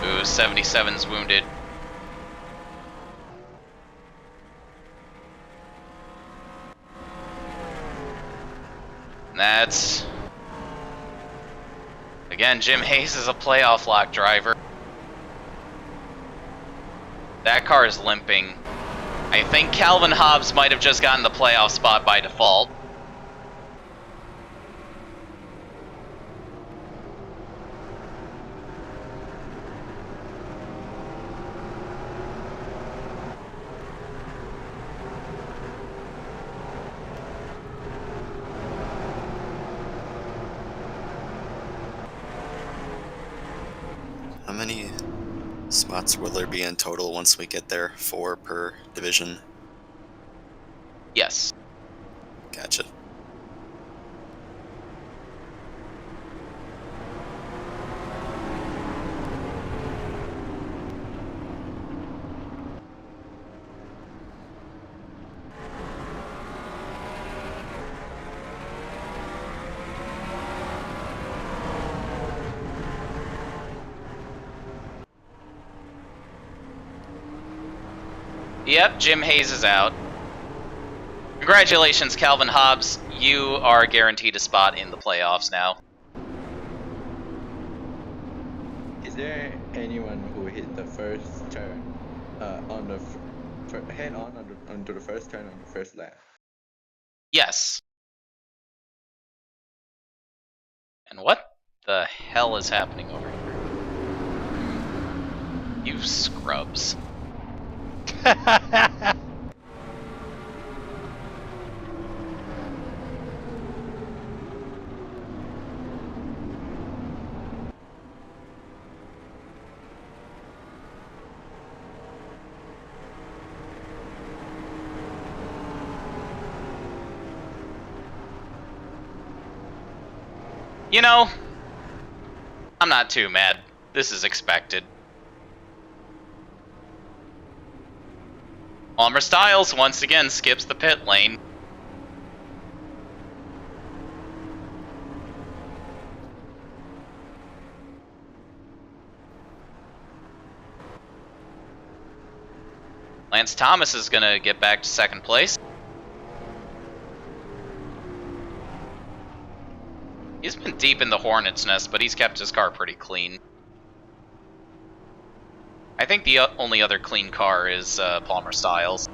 S1: Ooh, 77's wounded. That's... Again, Jim Hayes is a playoff lock driver. That car is limping. I think Calvin Hobbes might have just gotten the playoff spot by default.
S4: How many spots will there be in total once we get there? 4 per division?
S1: Yes.
S4: Gotcha.
S1: Yep, Jim Hayes is out. Congratulations, Calvin Hobbes. You are guaranteed a spot in the playoffs now.
S9: Is there anyone who hit the first turn on the head on onto the first turn on the first lap?
S1: Yes. And what the hell is happening over here? You scrubs. You know, I'm not too mad. This is expected. Palmer Styles once again skips the pit lane. Lance Thomas is going to get back to second place. He's been deep in the hornet's nest, but he's kept his car pretty clean. I think the only other clean car is Palmer Styles.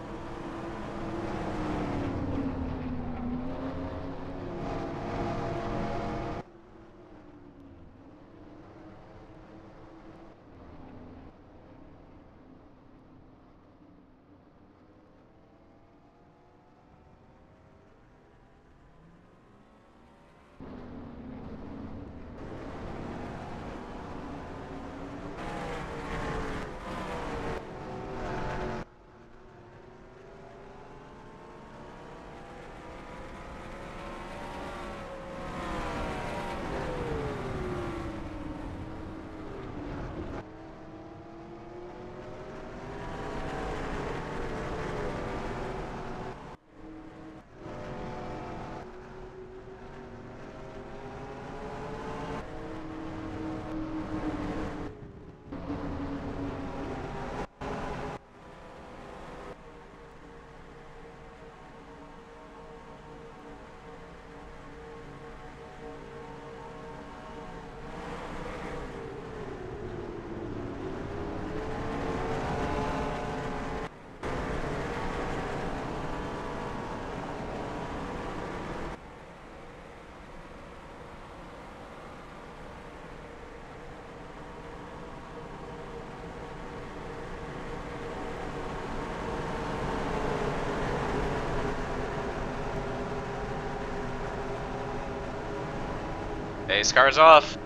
S1: Pace car's off.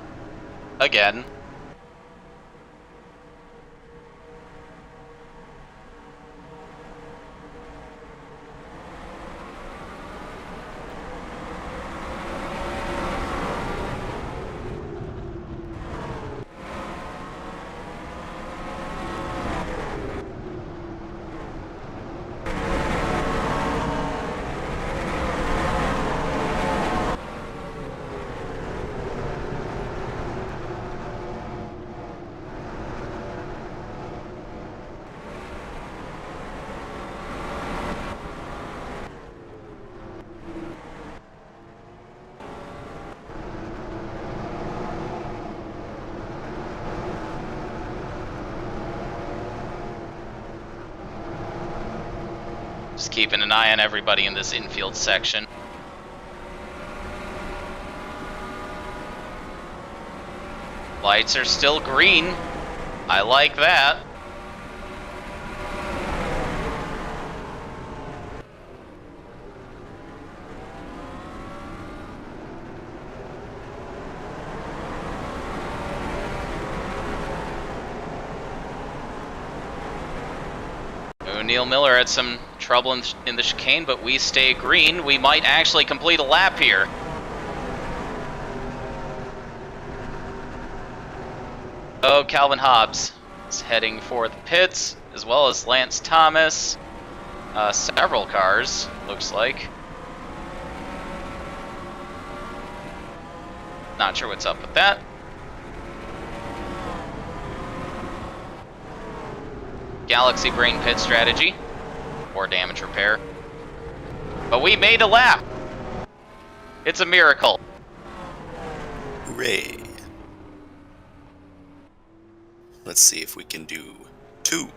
S1: Again. Just keeping an eye on everybody in this infield section. Lights are still green. I like that. Neil Miller had some trouble in the chicane, but we stay green. We might actually complete a lap here. Oh, Calvin Hobbes is heading for the pits, as well as Lance Thomas. Several cars, looks like. Not sure what's up with that. Galaxy Brain pit strategy, or damage repair. But we made a lap! It's a miracle.
S4: Hooray. Let's see if we can do 2.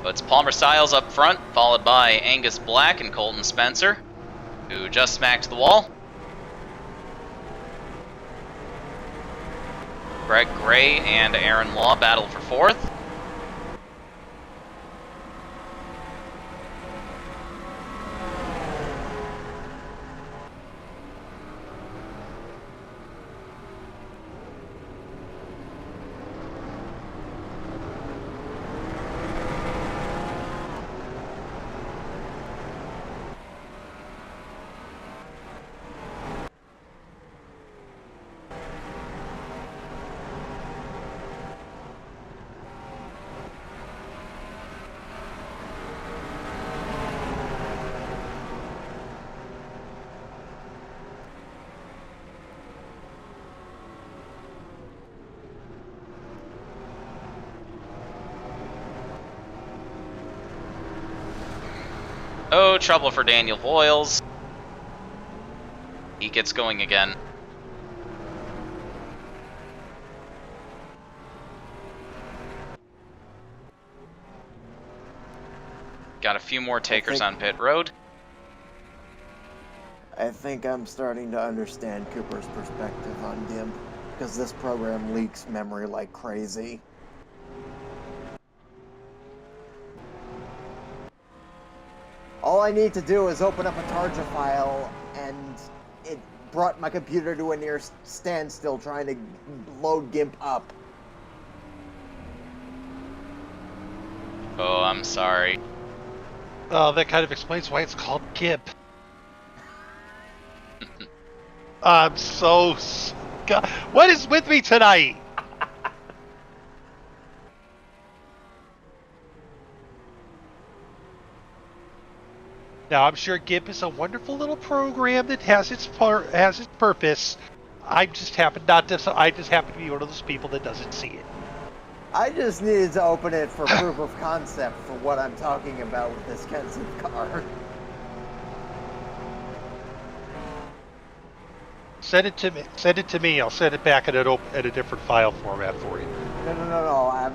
S1: So it's Palmer Styles up front, followed by Angus Black and Colton Spencer, who just smacked the wall. Greg Gray and Aaron Law battle for 4th. Oh, trouble for Daniel Voiles. He gets going again. Got a few more takers on pit road.
S8: I think I'm starting to understand Cooper's perspective on GIMP, because this program leaks memory like crazy. All I need to do is open up a Tarja file, and it brought my computer to a near standstill trying to load GIMP up.
S1: Oh, I'm sorry.
S2: Oh, that kind of explains why it's called GIMP. I'm so... God, what is with me tonight? Now, I'm sure GIMP is a wonderful little program that has its purpose. I just happen to be one of those people that doesn't see it.
S8: I just needed to open it for proof of concept for what I'm talking about with this Kenson car.
S2: Send it to me. Send it to me. I'll send it back in a different file format for you.
S8: No.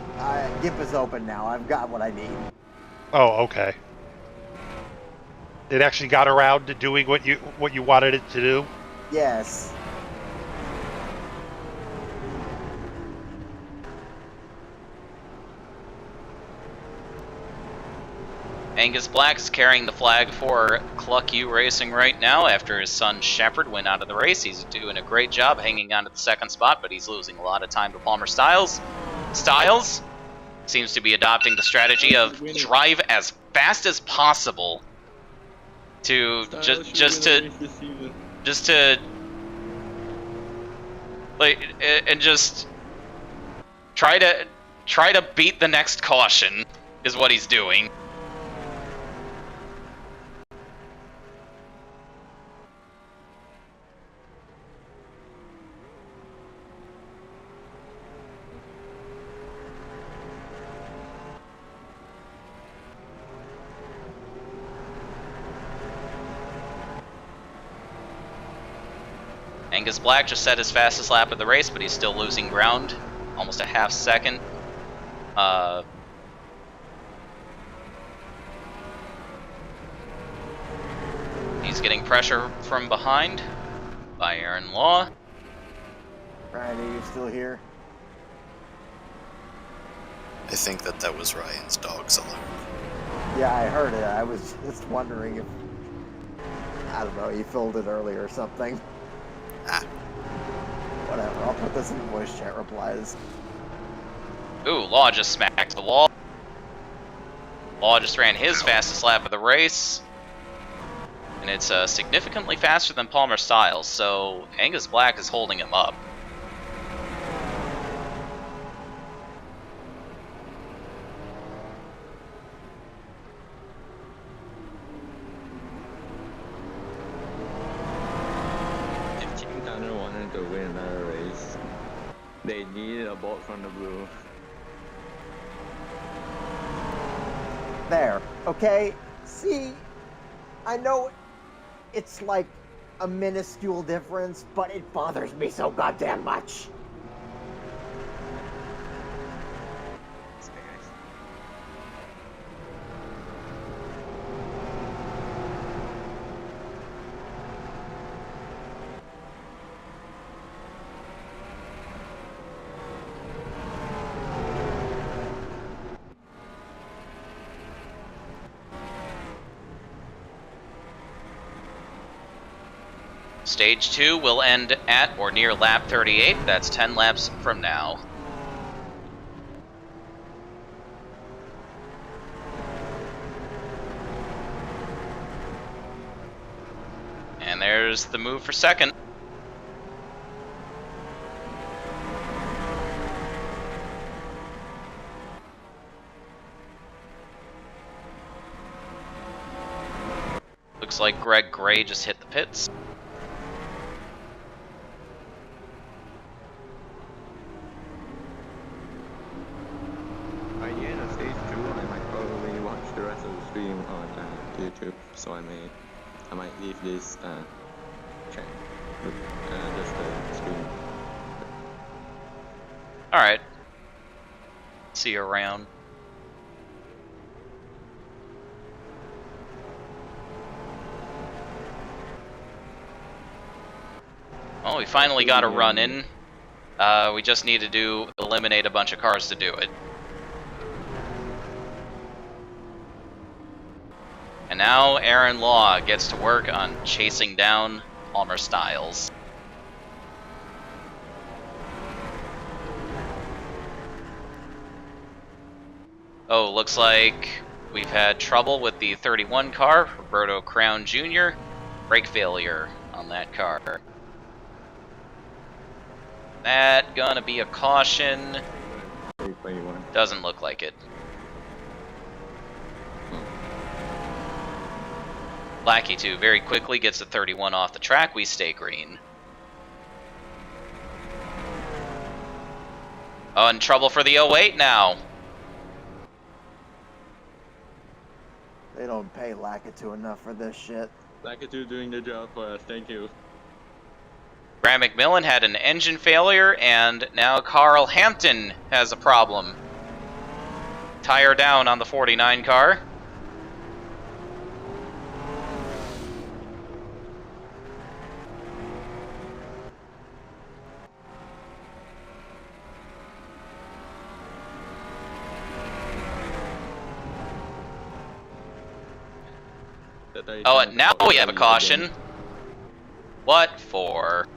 S8: GIMP is open now. I've got what I need.
S2: Oh, okay. It actually got around to doing what you wanted it to do?
S8: Yes.
S1: Angus Black is carrying the flag for Cluck U Racing right now after his son Shepard went out of the race. He's doing a great job hanging on to the second spot, but he's losing a lot of time to Palmer Styles. Styles seems to be adopting the strategy of drive as fast as possible to just to like and just try to beat the next caution is what he's doing. Angus Black just set his fastest lap of the race, but he's still losing ground, almost a half second. He's getting pressure from behind by Aaron Law.
S8: Ryan, are you still here?
S4: I think that was Ryan's dog's alarm.
S8: Yeah, I heard it. I was just wondering if, I don't know, you filled it early or something.
S4: Ah.
S8: Whatever, I'll put this in the voice chat replies.
S1: Ooh, Law just smacked the wall. Law just ran his fastest lap of the race. And it's significantly faster than Palmer Styles, so Angus Black is holding him up.
S9: To win another race, they needed a bolt from the blue.
S8: There, okay? See, I know it's like a minuscule difference, but it bothers me so goddamn much.
S1: Stage 2 will end at or near lap 38. That's 10 laps from now. And there's the move for second. Looks like Greg Gray just hit the pits.
S9: By the end of stage 2, I might probably watch the rest of the stream on YouTube, so I might leave this track, just the screen.
S1: All right. See you around. Oh, we finally got a run in. We just need to eliminate a bunch of cars to do it. And now Aaron Law gets to work on chasing down Palmer Styles. Oh, looks like we've had trouble with the 31 car, Roberto Crown Jr. Brake failure on that car. That gonna be a caution. Doesn't look like it. Lackey 2 very quickly gets the 31 off the track. We stay green. Oh, in trouble for the 08 now.
S8: They don't pay Lakitu enough for this shit.
S9: Lakitu doing the job for us, thank you.
S1: Graham McMillan had an engine failure, and now Carl Hampton has a problem. Tire down on the 49 car. Oh, and now we have a caution. What for?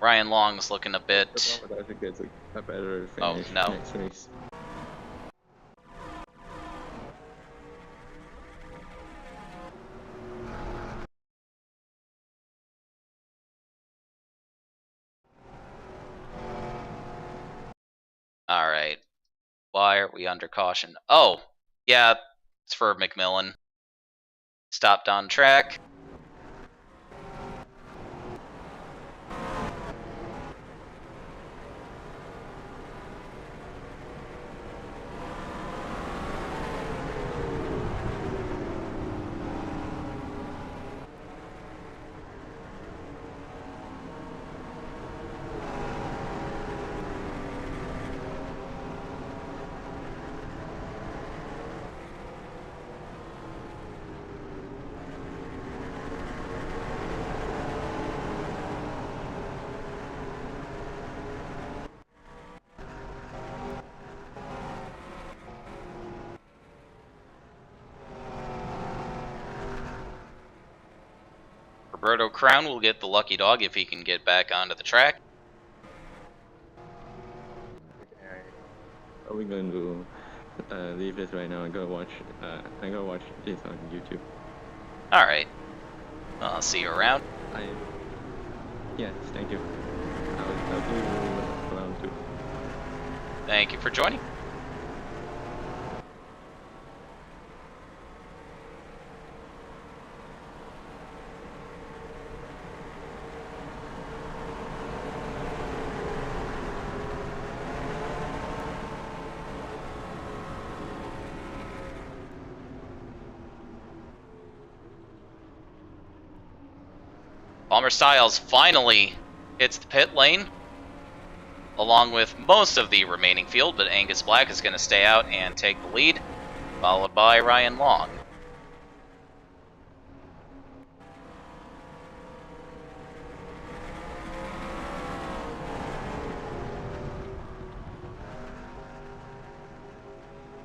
S1: Ryan Long's looking a bit...
S9: I think it's a better
S1: Oh,
S9: finish
S1: no.
S9: next race.
S1: Alright. Why are we under caution? Oh, yeah, it's for McMillan. Stopped on track. Roberto Crown will get the lucky dog if he can get back onto the track.
S9: Are we going to leave this right now and go watch? I'm gonna watch this on YouTube.
S1: All right. I'll see you around.
S9: Yes, thank you. I'll see you around too.
S1: Thank you for joining. Palmer Styles finally hits the pit lane, along with most of the remaining field, but Angus Black is going to stay out and take the lead, followed by Ryan Long.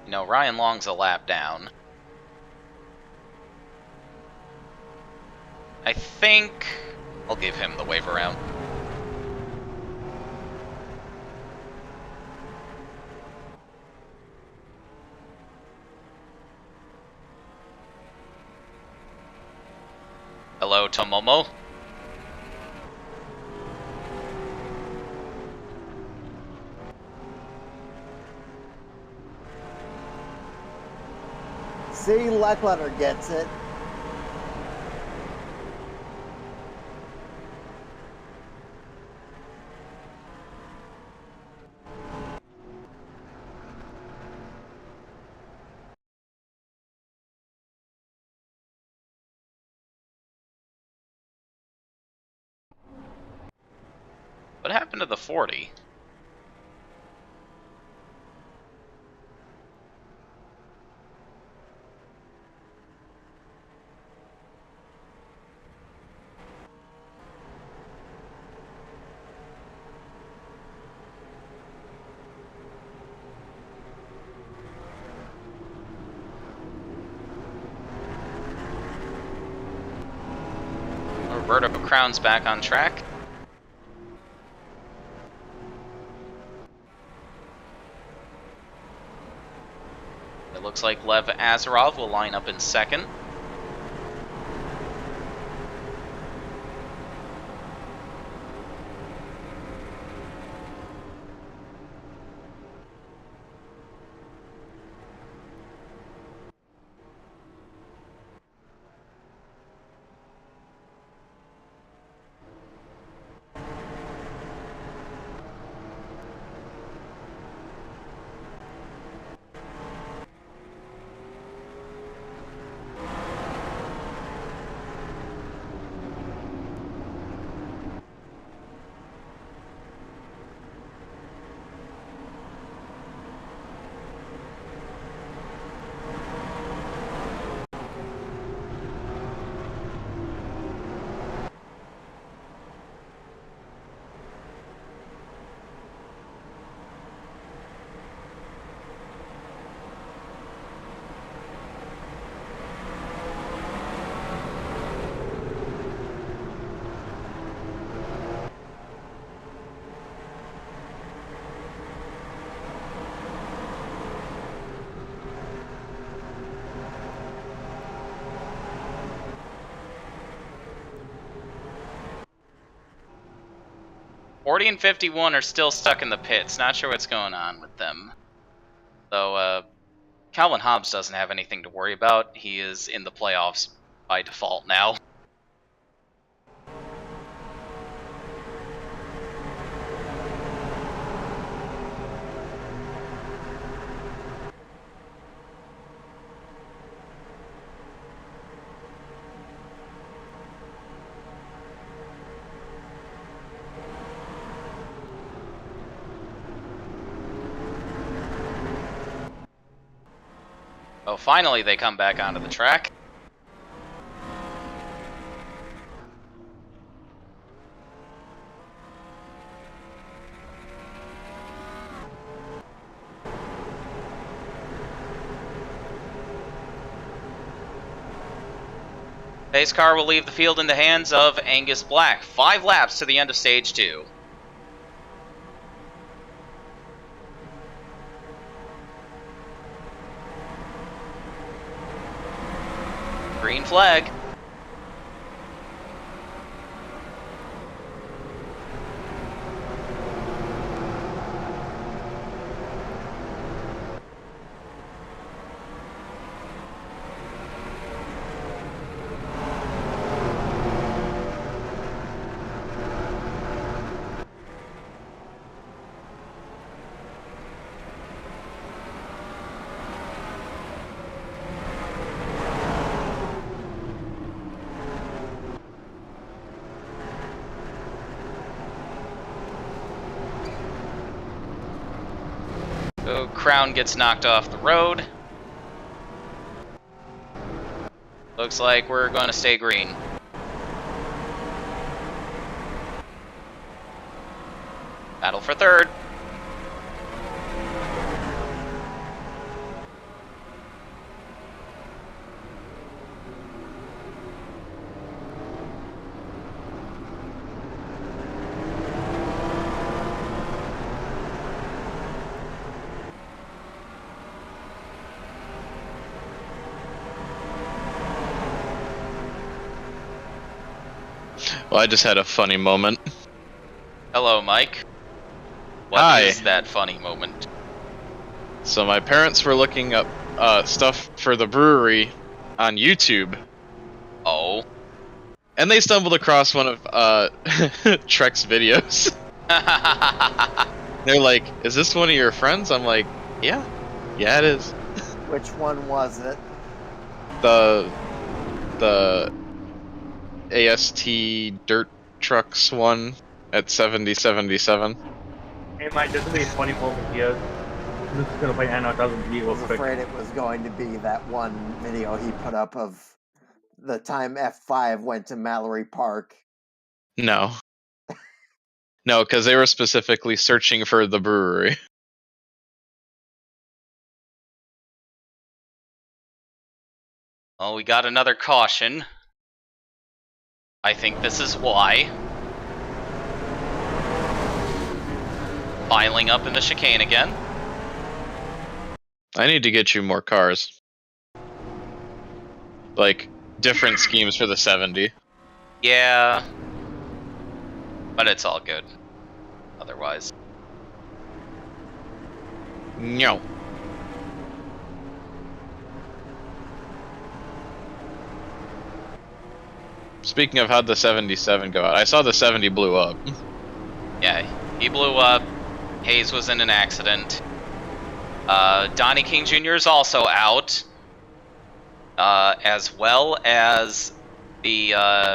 S1: You know, Ryan Long's a lap down. I think I'll give him the wave around. Hello, Tomomo.
S8: See, Leckletter gets it.
S1: What happened to the 40? Roberto Crown's back on track. It looks like Lev Azarov will line up in second. Forty and 51 are still stuck in the pits. Not sure what's going on with them. Though, Calvin Hobbes doesn't have anything to worry about. He is in the playoffs by default now. Oh, finally they come back onto the track. Pace car will leave the field in the hands of Angus Black. 5 laps to the end of stage 2. Green flag. So Crown gets knocked off the road. Looks like we're going to stay green. Battle for third.
S6: Well, I just had a funny moment.
S1: Hello, Mike. What is that funny moment?
S6: So my parents were looking up stuff for the brewery on YouTube.
S1: Oh.
S6: And they stumbled across one of Trek's videos. They're like, "Is this one of your friends?" I'm like, Yeah, it is.
S8: Which one was it?
S6: The AST dirt trucks one. at 70-77.
S10: Hey Mike, this will be 24 videos. I'm just gonna play NR 1000B
S8: I
S10: real
S8: was
S10: quick.
S8: afraid it was going to be that one video he put up of the time F5 went to Mallory Park.
S6: No. No, because they were specifically searching for the brewery.
S1: Oh, we got another caution. I think this is why. Piling up in the chicane again.
S6: I need to get you more cars. Like, different schemes for the 70.
S1: Yeah. But it's all good. Otherwise.
S6: No. Speaking of, how'd the 77 go out? I saw the 70 blew up.
S1: Yeah, he blew up. Hayes was in an accident. Donnie King Jr. is also out. As well as JW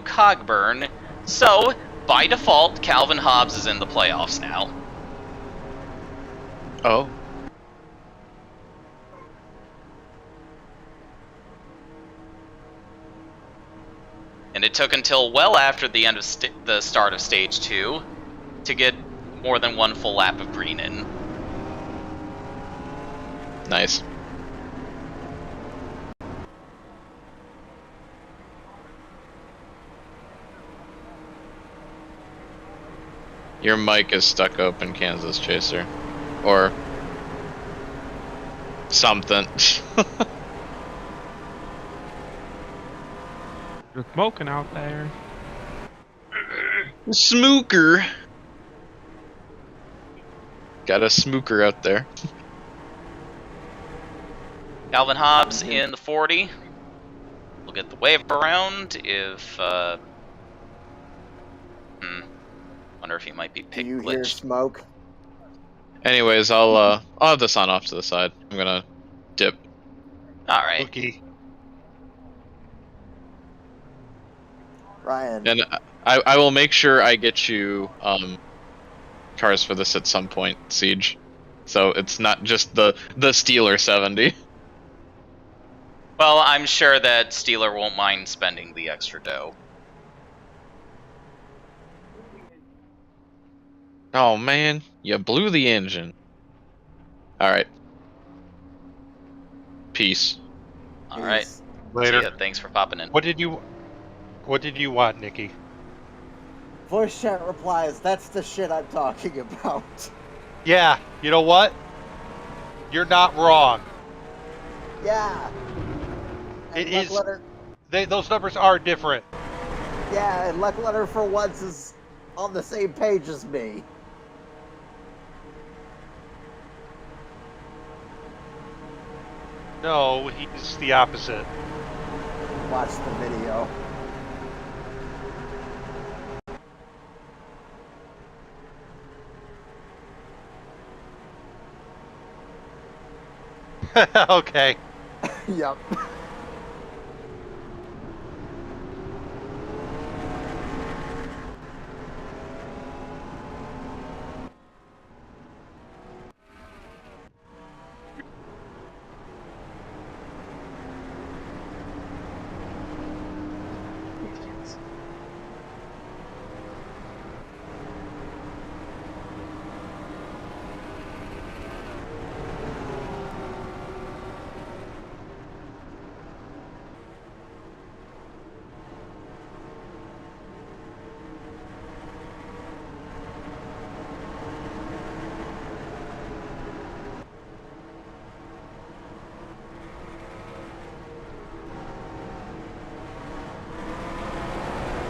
S1: Cogburn. So, by default, Calvin Hobbes is in the playoffs now.
S6: Oh.
S1: And it took until well after the end of the start of Stage 2 to get more than one full lap of green in.
S6: Nice. Your mic is stuck open, Kansas Chaser. Or something.
S10: You're smoking out there.
S6: Smooker. Got a smooker out there.
S1: Calvin Hobbes in the 40. We'll get the wave around if wonder if he might be pig
S8: Do you hear
S1: glitched.
S8: smoke?
S6: Anyways, I'll have this on off to the side. I'm gonna dip.
S1: Alright.
S2: Okay.
S8: Ryan.
S6: And I will make sure I get you cars for this at some point, Siege. So it's not just the Steeler 70.
S1: Well, I'm sure that Steeler won't mind spending the extra dough.
S6: Oh man, you blew the engine. Alright. Peace.
S1: Alright.
S2: Later.
S1: See ya. Thanks for popping in.
S2: What did you want, Nikki?
S8: Voice chat replies, that's the shit I'm talking about.
S2: Yeah, you know what? You're not wrong.
S8: Yeah.
S2: It
S8: And
S2: is.
S8: Letter,
S2: Those numbers are different.
S8: yeah, and Luck Letter for once is on the same page as me.
S2: No, he's the opposite.
S8: Watch the video.
S2: Okay.
S8: Yep.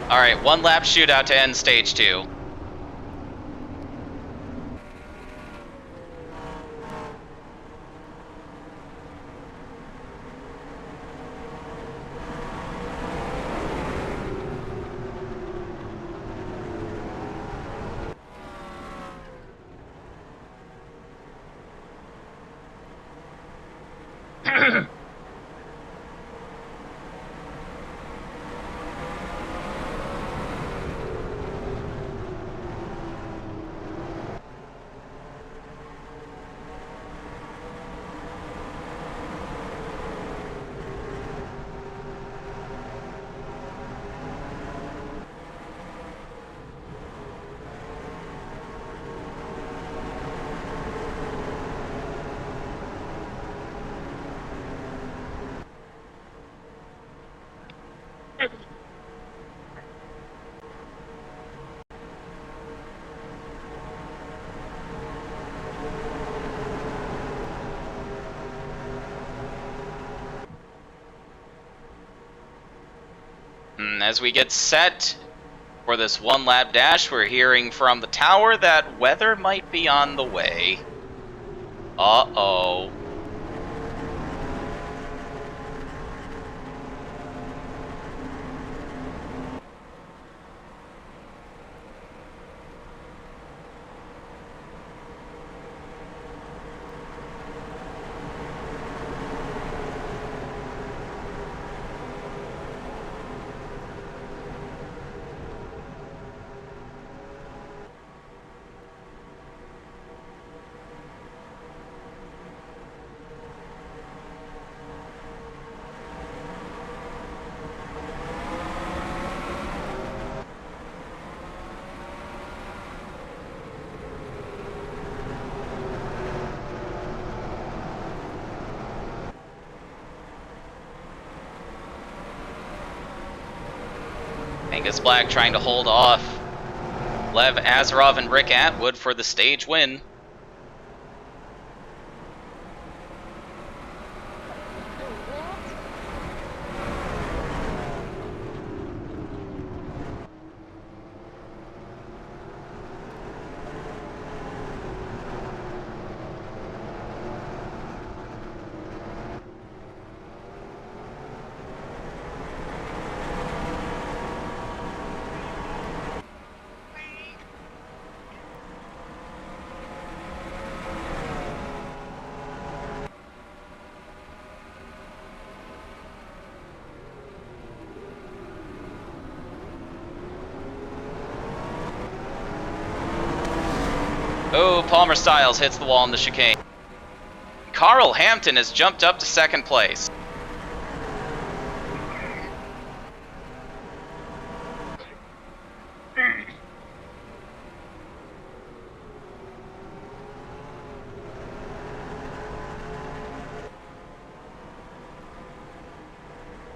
S1: Alright, one lap shootout to end stage 2. as we get set for this one lap dash, we're hearing from the tower that weather might be on the way. Uh-oh. Angus Black trying to hold off Lev Azarov and Rick Atwood for the stage win. Oh, Palmer Styles hits the wall in the chicane. Carl Hampton has jumped up to second place.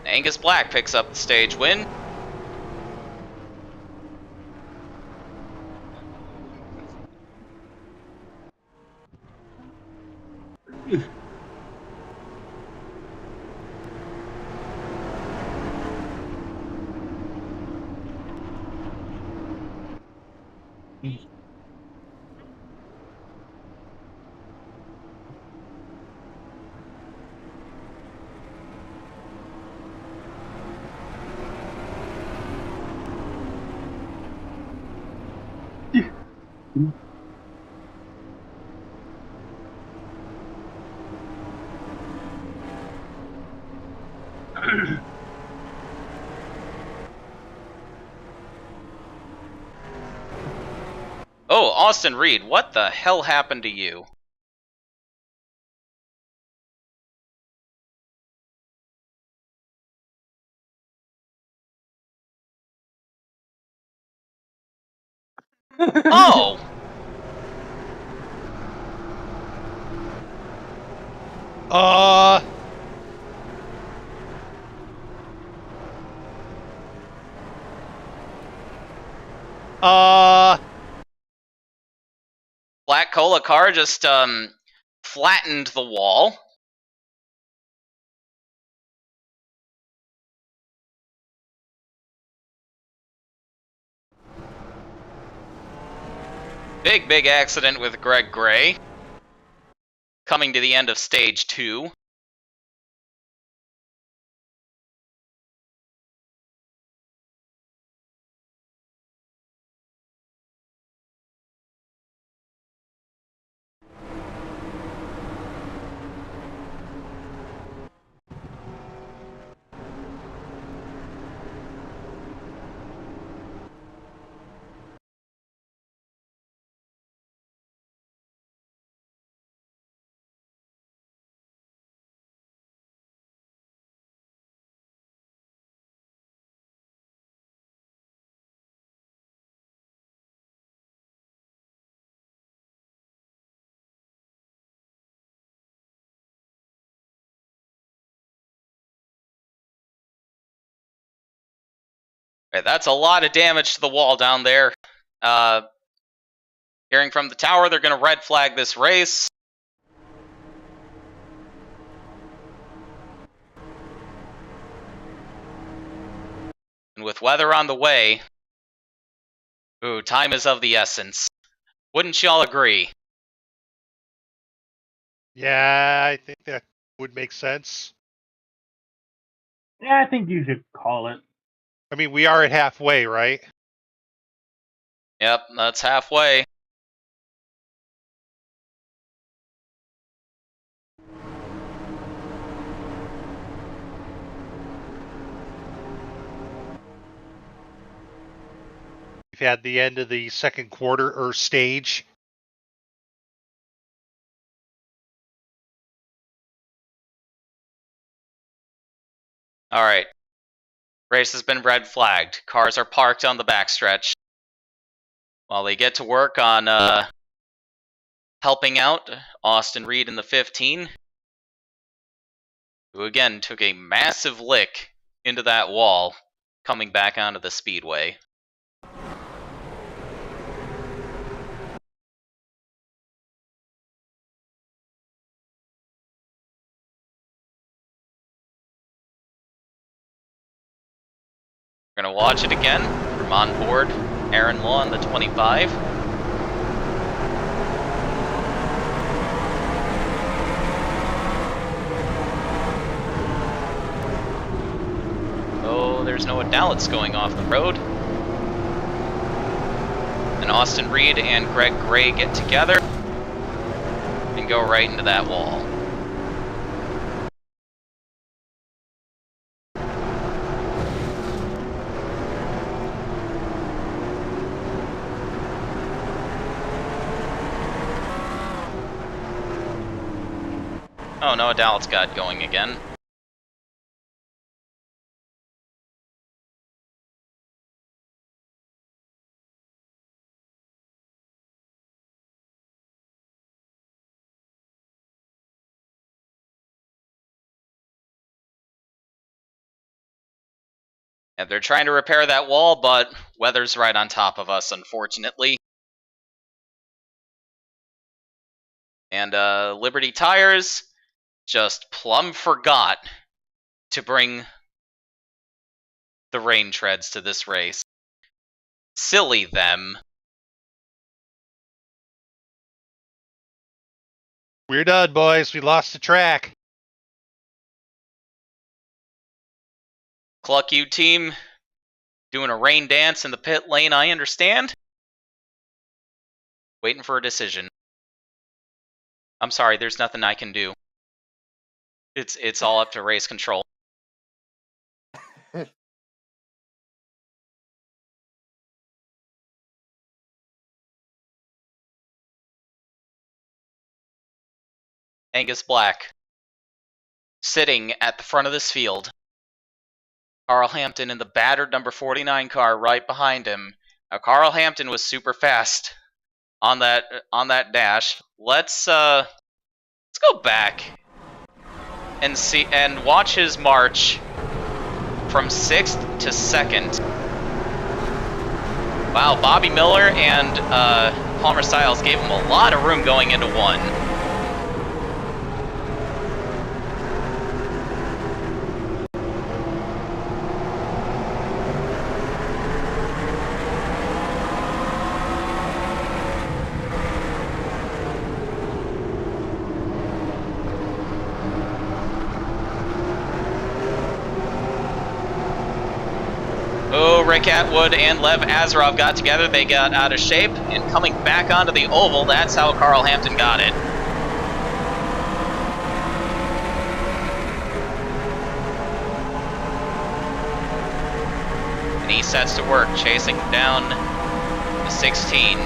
S1: Angus Black picks up the stage win. Oh, Austin Reed, what the hell happened to you? Oh! Black Cola car just flattened the wall. Big accident with Greg Gray. Coming to the end of stage 2. Right, that's a lot of damage to the wall down there. Hearing from the tower, they're going to red flag this race. And with weather on the way, ooh, time is of the essence. Wouldn't y'all agree?
S2: Yeah, I think that would make sense.
S10: Yeah, I think you should call it.
S2: I mean, we are at halfway, right?
S1: Yep, that's halfway.
S2: We've had the end of the second quarter or stage.
S1: All right. Race has been red flagged. Cars are parked on the backstretch while they get to work on helping out Austin Reed in the 15, who again took a massive lick into that wall coming back onto the speedway. We're going to watch it again from on board Aaron Law in the 25. Oh, there's no Dallas going off the road. And Austin Reed and Greg Gray get together and go right into that wall. Oh no, Dallas got going again. And they're trying to repair that wall, but weather's right on top of us, unfortunately. And Liberty Tires just plumb forgot to bring the rain treads to this race. Silly them.
S2: We're done, boys. We lost the track.
S1: Cluck you team, doing a rain dance in the pit lane, I understand. Waiting for a decision. I'm sorry, there's nothing I can do. It's all up to race control. Angus Black, sitting at the front of this field. Carl Hampton in the battered number 49 car right behind him. Now Carl Hampton was super fast on that dash. Let's go back and see and watch his march from 6th to 2nd. Wow, Bobby Miller and Palmer Styles gave him a lot of room going into 1. Oh, Rick Atwood and Lev Azarov got together. They got out of shape, and coming back onto the oval, that's how Carl Hampton got it. And he sets to work, chasing down the 16.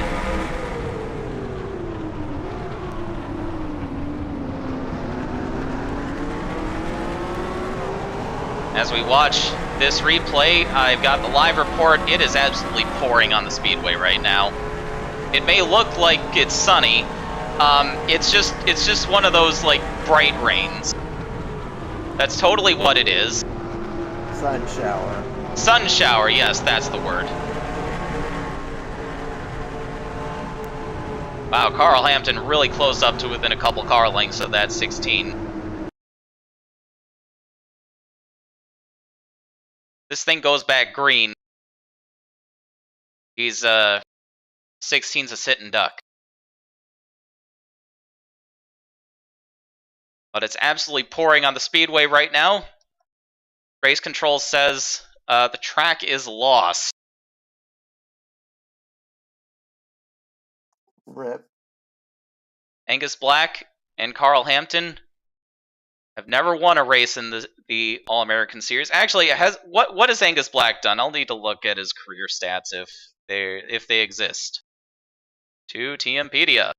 S1: As we watch this replay, I've got the live report. It is absolutely pouring on the speedway right now. It may look like it's sunny. It's just one of those like bright rains. That's totally what it is.
S8: Sun shower.
S1: Sun shower, yes, that's the word. Wow, Carl Hampton really close up to within a couple car lengths of that 16. This thing goes back green. He's 16's a sit and duck. But it's absolutely pouring on the speedway right now. Race control says the track is lost.
S8: Rip.
S1: Angus Black and Carl Hampton have never won a race in the All-American Series. Actually, what has Angus Black done? I'll need to look at his career stats if they exist. To TMpedia.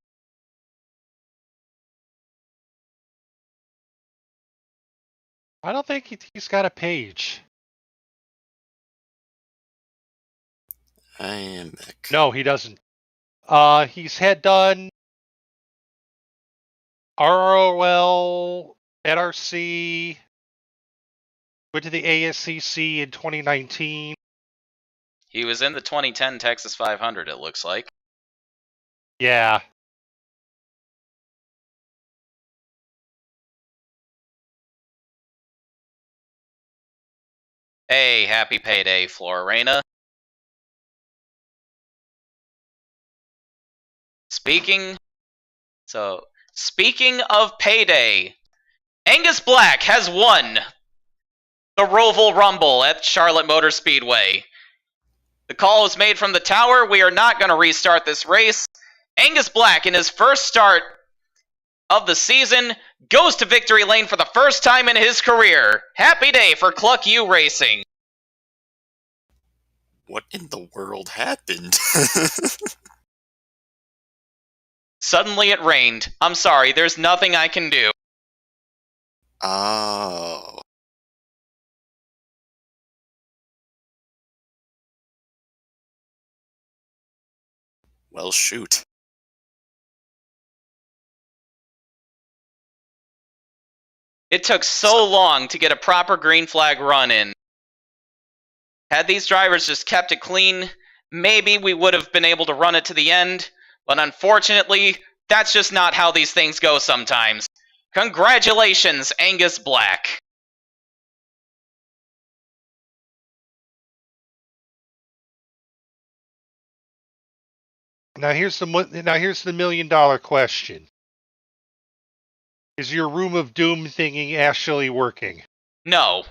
S2: I don't think he's got a page.
S4: I am back.
S2: No, he doesn't. He's had done ROL, NRC, went to the ASCC in 2019.
S1: He was in the 2010 Texas 500, it looks like.
S2: Yeah.
S1: Hey, happy payday, Florena. Speaking of payday, Angus Black has won the Roval Rumble at Charlotte Motor Speedway. The call was made from the tower. We are not going to restart this race. Angus Black, in his first start of the season, goes to victory lane for the first time in his career. Happy day for Cluck U Racing.
S4: What in the world happened?
S1: Suddenly it rained. I'm sorry, there's nothing I can do.
S4: Oh. Well, shoot.
S1: It took so long to get a proper green flag run in. Had these drivers just kept it clean, maybe we would have been able to run it to the end, but unfortunately, that's just not how these things go sometimes. Congratulations, Angus Black.
S2: Now here's the $1 million question. Is your Room of Doom thingy actually working?
S1: No.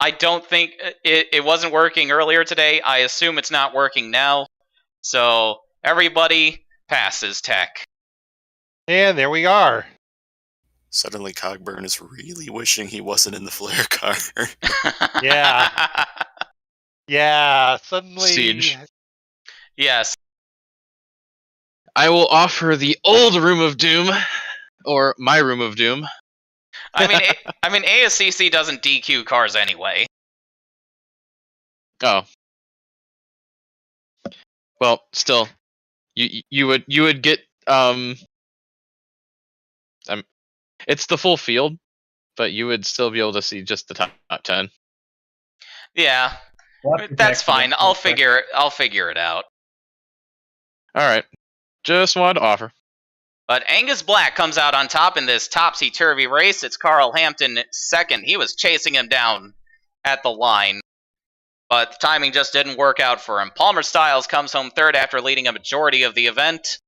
S1: I don't think it wasn't working earlier today. I assume it's not working now. So everybody passes tech.
S2: And there we are.
S4: Suddenly Cogburn is really wishing he wasn't in the flare car.
S2: Yeah. Yeah, suddenly...
S6: Siege.
S1: Yes.
S6: I will offer the old Room of Doom, or my Room of Doom.
S1: I mean, ASCC doesn't DQ cars anyway.
S6: Oh. Well, still, you would get it's the full field, but you would still be able to see just the top 10.
S1: Yeah, that's fine. I'll figure it out.
S6: All right, just wanted to offer.
S1: But Angus Black comes out on top in this topsy-turvy race. It's Carl Hampton second. He was chasing him down at the line, but the timing just didn't work out for him. Palmer Styles comes home third after leading a majority of the event.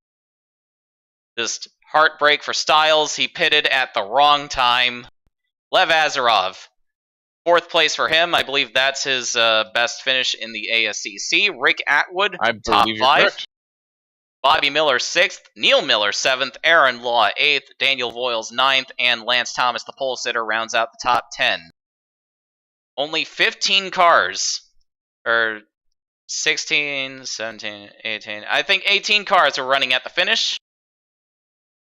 S1: Just heartbreak for Styles. He pitted at the wrong time. Lev Azarov, fourth place for him. I believe that's his best finish in the ASCC. Rick Atwood,
S6: I
S1: top
S6: believe you're
S1: 5.
S6: correct.
S1: Bobby Miller 6th, Neil Miller 7th, Aaron Law 8th, Daniel Voiles 9th, and Lance Thomas, the pole sitter, rounds out the top 10. Only 15 cars, or 16, 17, 18, I think 18 cars are running at the finish.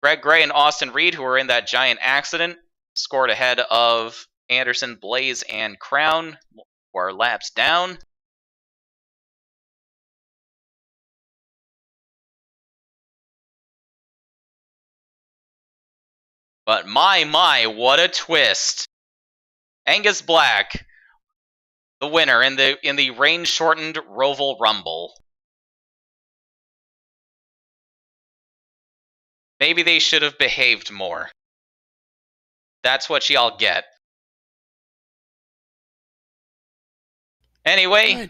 S1: Greg Gray and Austin Reed, who were in that giant accident, scored ahead of Anderson, Blaze, and Crown, who are laps down. But my, what a twist. Angus Black, the winner in the rain-shortened Roval Rumble. Maybe they should have behaved more. That's what y'all get. Anyway,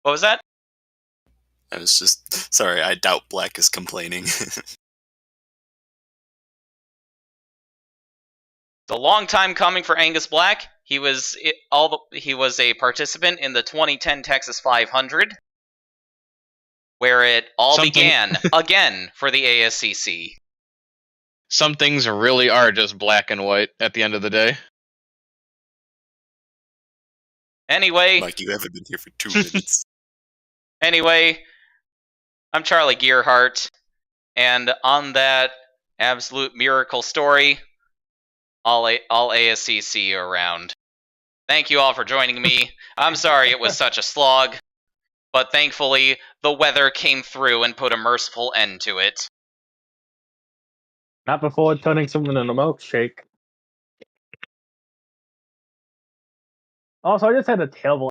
S1: What was that?
S4: I was just sorry. I doubt Black is complaining.
S1: It's a long time coming for Angus Black. He was a participant in the 2010 Texas 500, where it all began again for the ASCC.
S6: Some things really are just black and white at the end of the day.
S1: Anyway,
S4: Mike, you haven't been here for 2 minutes.
S1: Anyway, I'm Charlie Gearhart, and on that absolute miracle story, all ASCC around. Thank you all for joining me. I'm sorry it was such a slog, but thankfully the weather came through and put a merciful end to it.
S10: Not before turning something in a milkshake. Also, I just had a terrible